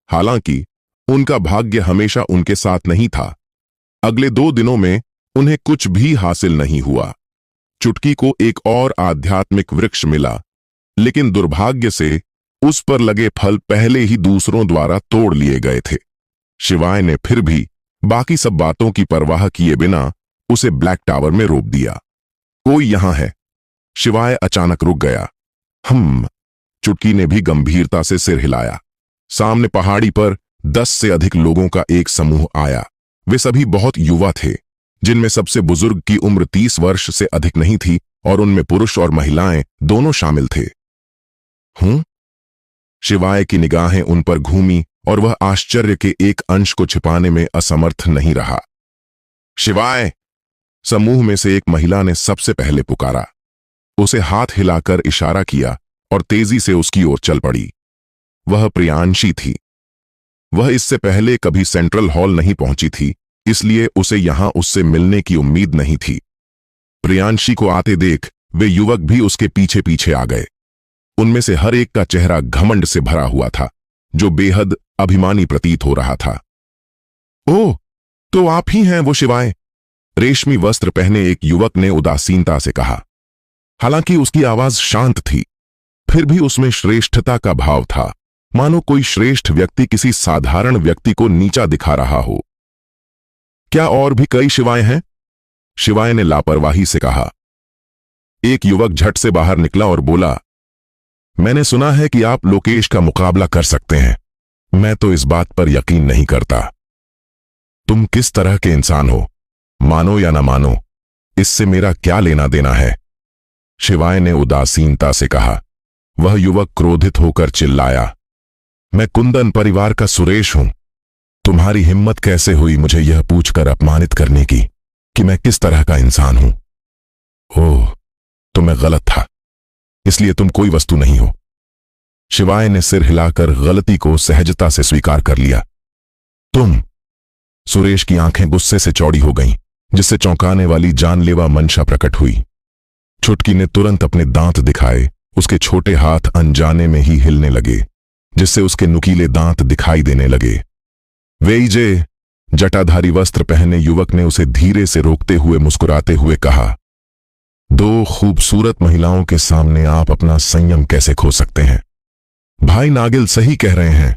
हालांकि उनका भाग्य हमेशा उनके साथ नहीं था। अगले 2 दिनों में उन्हें कुछ भी हासिल नहीं हुआ। चुटकी को एक और आध्यात्मिक वृक्ष मिला, लेकिन दुर्भाग्य से उस पर लगे फल पहले ही दूसरों द्वारा तोड़ लिए गए थे। शिवाय ने फिर भी बाकी सब बातों की परवाह किए बिना उसे ब्लैक टावर में रोक दिया। कोई यहां है? शिवाय अचानक रुक गया। चुटकी ने भी गंभीरता से सिर हिलाया। सामने पहाड़ी पर 10 से अधिक लोगों का एक समूह आया। वे सभी बहुत युवा थे, जिनमें सबसे बुजुर्ग की उम्र 30 वर्ष से अधिक नहीं थी और उनमें पुरुष और महिलाएं दोनों शामिल थे। शिवाय की निगाहें उन पर घूमी और वह आश्चर्य के एक अंश को छिपाने में असमर्थ नहीं रहा। शिवाय! समूह में से एक महिला ने सबसे पहले पुकारा। उसे हाथ हिलाकर इशारा किया और तेजी से उसकी ओर चल पड़ी। वह प्रियांशी थी। वह इससे पहले कभी सेंट्रल हॉल नहीं पहुंची थी, इसलिए उसे यहां उससे मिलने की उम्मीद नहीं थी। प्रियांशी को आते देख वे युवक भी उसके पीछे पीछे आ गए। उनमें से हर एक का चेहरा घमंड से भरा हुआ था, जो बेहद अभिमानी प्रतीत हो रहा था। ओह, तो आप ही हैं वो शिवाय? रेशमी वस्त्र पहने एक युवक ने उदासीनता से कहा। हालांकि उसकी आवाज शांत थी, फिर भी उसमें श्रेष्ठता का भाव था, मानो कोई श्रेष्ठ व्यक्ति किसी साधारण व्यक्ति को नीचा दिखा रहा हो। क्या और भी कई शिवाय हैं? शिवाय ने लापरवाही से कहा। एक युवक झट से बाहर निकला और बोला, मैंने सुना है कि आप लोकेश का मुकाबला कर सकते हैं। मैं तो इस बात पर यकीन नहीं करता। तुम किस तरह के इंसान हो, मानो या न मानो, इससे मेरा क्या लेना देना है? शिवाय ने उदासीनता से कहा। वह युवक क्रोधित होकर चिल्लाया, मैं कुंदन परिवार का सुरेश हूं। तुम्हारी हिम्मत कैसे हुई मुझे यह पूछकर अपमानित करने की कि मैं किस तरह का इंसान हूं? ओह, तो मैं गलत था, इसलिए तुम कोई वस्तु नहीं हो। शिवाय ने सिर हिलाकर गलती को सहजता से स्वीकार कर लिया। तुम? सुरेश की आंखें गुस्से से चौड़ी हो गईं, जिससे चौंकाने वाली जानलेवा मंशा प्रकट हुई। चुटकी ने तुरंत अपने दांत दिखाए। उसके छोटे हाथ अनजाने में ही हिलने लगे, जिससे उसके नुकीले दांत दिखाई देने लगे। वेइजे! जटाधारी वस्त्र पहने युवक ने उसे धीरे से रोकते हुए मुस्कुराते हुए कहा, 2 खूबसूरत महिलाओं के सामने आप अपना संयम कैसे खो सकते हैं? भाई नागिल सही कह रहे हैं।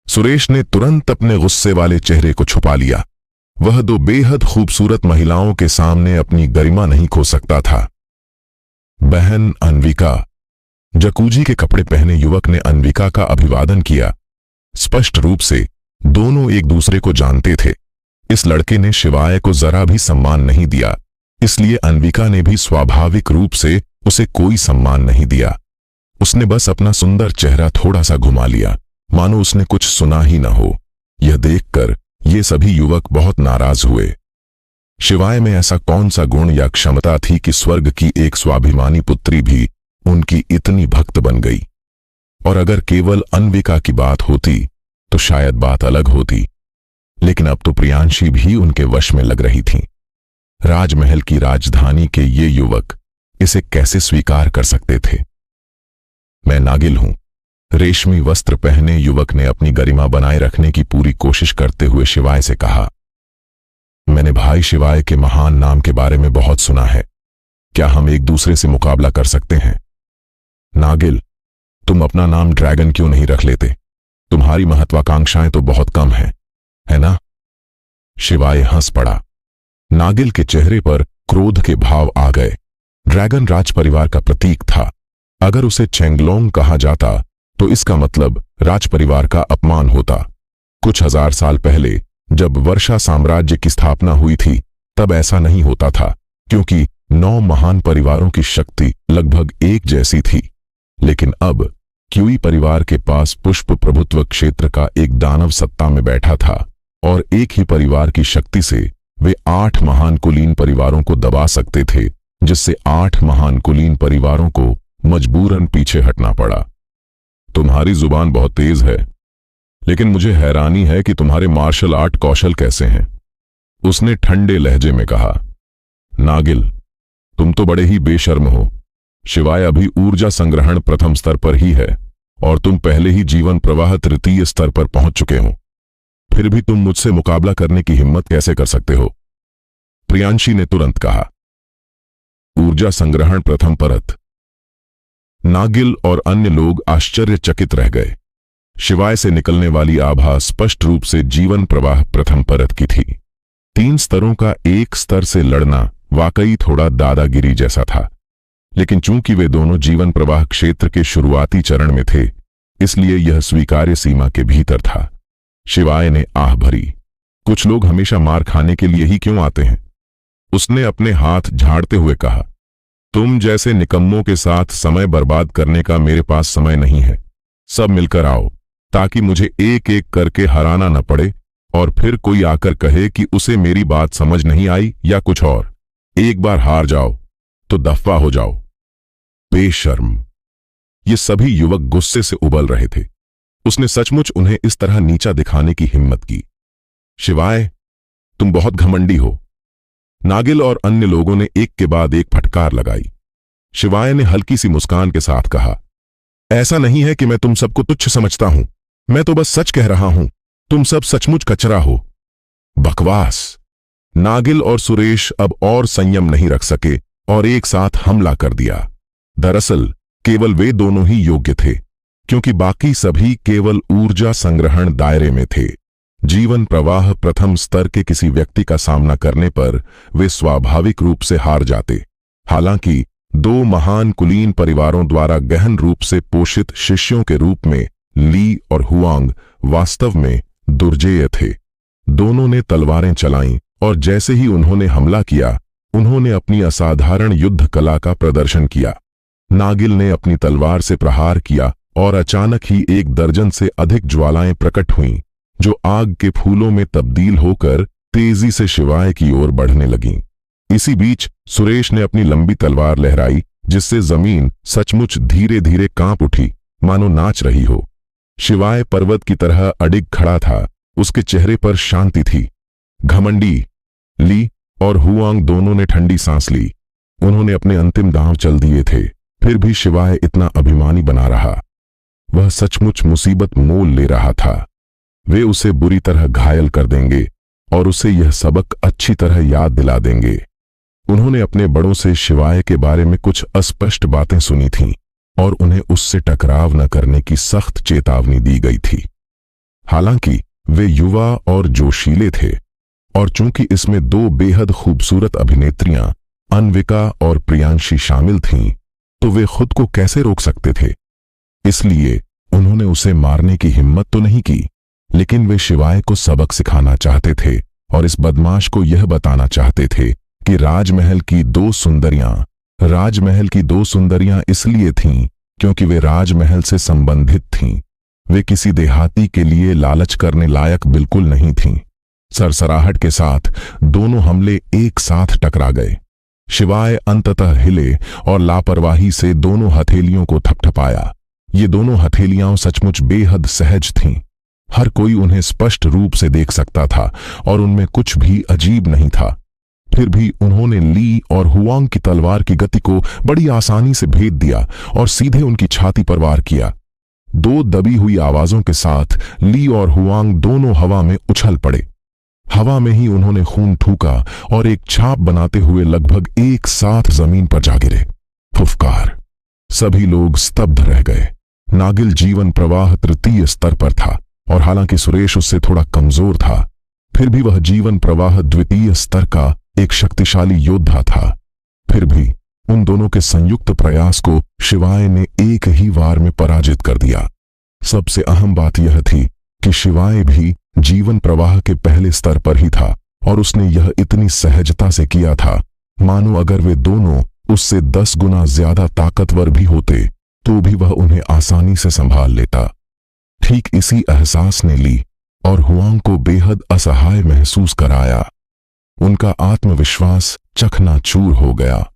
सुरेश ने तुरंत अपने गुस्से वाले चेहरे को छुपा लिया। वह 2 बेहद खूबसूरत महिलाओं के सामने अपनी गरिमा नहीं खो सकता था। बहन अन्विका! जकूजी के कपड़े पहने युवक ने अन्विका का अभिवादन किया। स्पष्ट रूप से दोनों एक दूसरे को जानते थे। इस लड़के ने शिवाय को जरा भी सम्मान नहीं दिया, इसलिए अन्विका ने भी स्वाभाविक रूप से उसे कोई सम्मान नहीं दिया। उसने बस अपना सुंदर चेहरा थोड़ा सा घुमा लिया, मानो उसने कुछ सुना ही न हो। यह देखकर ये सभी युवक बहुत नाराज हुए। शिवाय में ऐसा कौन सा गुण या क्षमता थी कि स्वर्ग की एक स्वाभिमानी पुत्री भी उनकी इतनी भक्त बन गई? और अगर केवल अन्विका की बात होती तो शायद बात अलग होती, लेकिन अब तो प्रियांशी भी उनके वश में लग रही थी। राजमहल की राजधानी के ये युवक इसे कैसे स्वीकार कर सकते थे? मैं नागिल हूं, रेशमी वस्त्र पहने युवक ने अपनी गरिमा बनाए रखने की पूरी कोशिश करते हुए शिवाय से कहा। मैंने भाई शिवाय के महान नाम के बारे में बहुत सुना है। क्या हम एक दूसरे से मुकाबला कर सकते हैं? नागिल, तुम अपना नाम ड्रैगन क्यों नहीं रख लेते? तुम्हारी महत्वाकांक्षाएं तो बहुत कम हैं, है ना? शिवाय हंस पड़ा। नागिल के चेहरे पर क्रोध के भाव आ गए। ड्रैगन राज परिवार का प्रतीक था। अगर उसे चेंगलोंग कहा जाता तो इसका मतलब राज परिवार का अपमान होता। कुछ 1000 साल पहले जब वर्षा साम्राज्य की स्थापना हुई थी, तब ऐसा नहीं होता था, क्योंकि 9 महान परिवारों की शक्ति लगभग एक जैसी थी। लेकिन अब क्यूई परिवार के पास पुष्प प्रभुत्व क्षेत्र का एक दानव सत्ता में बैठा था, और एक ही परिवार की शक्ति से वे 8 महान कुलीन परिवारों को दबा सकते थे, जिससे 8 महान कुलीन परिवारों को मजबूरन पीछे हटना पड़ा। तुम्हारी जुबान बहुत तेज है, लेकिन मुझे हैरानी है कि तुम्हारे मार्शल आर्ट कौशल कैसे हैं, उसने ठंडे लहजे में कहा। नागिल, तुम तो बड़े ही बेशर्म हो। शिवाय अभी ऊर्जा संग्रहण प्रथम स्तर पर ही है और तुम पहले ही जीवन प्रवाह तृतीय स्तर पर पहुंच चुके हो। फिर भी तुम मुझसे मुकाबला करने की हिम्मत कैसे कर सकते हो? प्रियांशी ने तुरंत कहा। ऊर्जा संग्रहण प्रथम परत। नागिल और अन्य लोग आश्चर्यचकित रह गए। शिवाय से निकलने वाली आभा स्पष्ट रूप से जीवन प्रवाह प्रथम परत की थी। 3 स्तरों का एक स्तर से लड़ना वाकई थोड़ा दादागिरी जैसा था, लेकिन चूंकि वे दोनों जीवन प्रवाह क्षेत्र के शुरुआती चरण में थे, इसलिए यह स्वीकार्य सीमा के भीतर था। शिवाय ने आह भरी। कुछ लोग हमेशा मार खाने के लिए ही क्यों आते हैं? उसने अपने हाथ झाड़ते हुए कहा। तुम जैसे निकम्मों के साथ समय बर्बाद करने का मेरे पास समय नहीं है। सब मिलकर आओ, ताकि मुझे एक एक करके हराना न पड़े और फिर कोई आकर कहे कि उसे मेरी बात समझ नहीं आई या कुछ और। एक बार हार जाओ तो दफा हो जाओ। बेशर्म। ये सभी युवक गुस्से से उबल रहे थे। उसने सचमुच उन्हें इस तरह नीचा दिखाने की हिम्मत की। शिवाय, तुम बहुत घमंडी हो। नागिल और अन्य लोगों ने एक के बाद एक फटकार लगाई। शिवाय ने हल्की सी मुस्कान के साथ कहा, ऐसा नहीं है कि मैं तुम सबको तुच्छ समझता हूं, मैं तो बस सच कह रहा हूं। तुम सब सचमुच कचरा हो। बकवास। नागिल और सुरेश अब और संयम नहीं रख सके और एक साथ हमला कर दिया। दरअसल केवल वे दोनों ही योग्य थे, क्योंकि बाकी सभी केवल ऊर्जा संग्रहण दायरे में थे। जीवन प्रवाह प्रथम स्तर के किसी व्यक्ति का सामना करने पर वे स्वाभाविक रूप से हार जाते। हालांकि 2 महान कुलीन परिवारों द्वारा गहन रूप से पोषित शिष्यों के रूप में ली और हुआंग वास्तव में दुर्जेय थे। दोनों ने तलवारें चलाईं और जैसे ही उन्होंने हमला किया, उन्होंने अपनी असाधारण युद्ध कला का प्रदर्शन किया। नागिल ने अपनी तलवार से प्रहार किया और अचानक ही 1 दर्जन से अधिक ज्वालाएं प्रकट हुईं, जो आग के फूलों में तब्दील होकर तेजी से शिवाय की ओर बढ़ने लगीं। इसी बीच सुरेश ने अपनी लंबी तलवार लहराई, जिससे जमीन सचमुच धीरे धीरे कांप उठी, मानो नाच रही हो। शिवाय पर्वत की तरह अडिग खड़ा था। उसके चेहरे पर शांति थी। घमंडी। ली और हुआंग दोनों ने ठंडी सांस ली। उन्होंने अपने अंतिम दांव चल दिए थे, फिर भी शिवाय इतना अभिमानी बना रहा। वह सचमुच मुसीबत मोल ले रहा था। वे उसे बुरी तरह घायल कर देंगे और उसे यह सबक अच्छी तरह याद दिला देंगे। उन्होंने अपने बड़ों से शिवाय के बारे में कुछ अस्पष्ट बातें सुनी थीं और उन्हें उससे टकराव न करने की सख्त चेतावनी दी गई थी। हालांकि वे युवा और जोशीले थे, और चूंकि इसमें 2 बेहद खूबसूरत अभिनेत्रियां अन्विका और प्रियांशी शामिल थीं, तो वे खुद को कैसे रोक सकते थे? इसलिए उन्होंने उसे मारने की हिम्मत तो नहीं की, लेकिन वे शिवाय को सबक सिखाना चाहते थे और इस बदमाश को यह बताना चाहते थे कि राजमहल की 2 सुंदरियां इसलिए थीं क्योंकि वे राजमहल से संबंधित थीं। वे किसी देहाती के लिए लालच करने लायक बिल्कुल नहीं थीं। सरसराहट के साथ दोनों हमले एक साथ टकरा गए। शिवाय अंततः हिले और लापरवाही से दोनों हथेलियों को थपथपाया। ये दोनों हथेलियां सचमुच बेहद सहज थीं। हर कोई उन्हें स्पष्ट रूप से देख सकता था और उनमें कुछ भी अजीब नहीं था। फिर भी उन्होंने ली और हुआंग की तलवार की गति को बड़ी आसानी से भेद दिया और सीधे उनकी छाती पर वार किया। 2 दबी हुई आवाजों के साथ ली और हुआंग दोनों हवा में उछल पड़े। हवा में ही उन्होंने खून थूका और एक छाप बनाते हुए लगभग एक साथ जमीन पर जा गिरे। फुफकार। सभी लोग स्तब्ध रह गए। नागिल जीवन प्रवाह तृतीय स्तर पर था और हालांकि सुरेश उससे थोड़ा कमजोर था, फिर भी वह जीवन प्रवाह द्वितीय स्तर का एक शक्तिशाली योद्धा था। फिर भी उन दोनों के संयुक्त प्रयास को शिवाय ने एक ही वार में पराजित कर दिया। सबसे अहम बात यह थी कि शिवाय भी जीवन प्रवाह के पहले स्तर पर ही था और उसने यह इतनी सहजता से किया था मानो अगर वे दोनों उससे 10 गुना ज्यादा ताकतवर भी होते तो भी वह उन्हें आसानी से संभाल लेता। ठीक इसी एहसास ने ली और हुआंग को बेहद असहाय महसूस कराया। उनका आत्मविश्वास चकनाचूर हो गया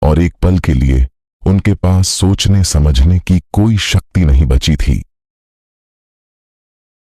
और एक पल के लिए उनके पास सोचने समझने की कोई शक्ति नहीं बची थी।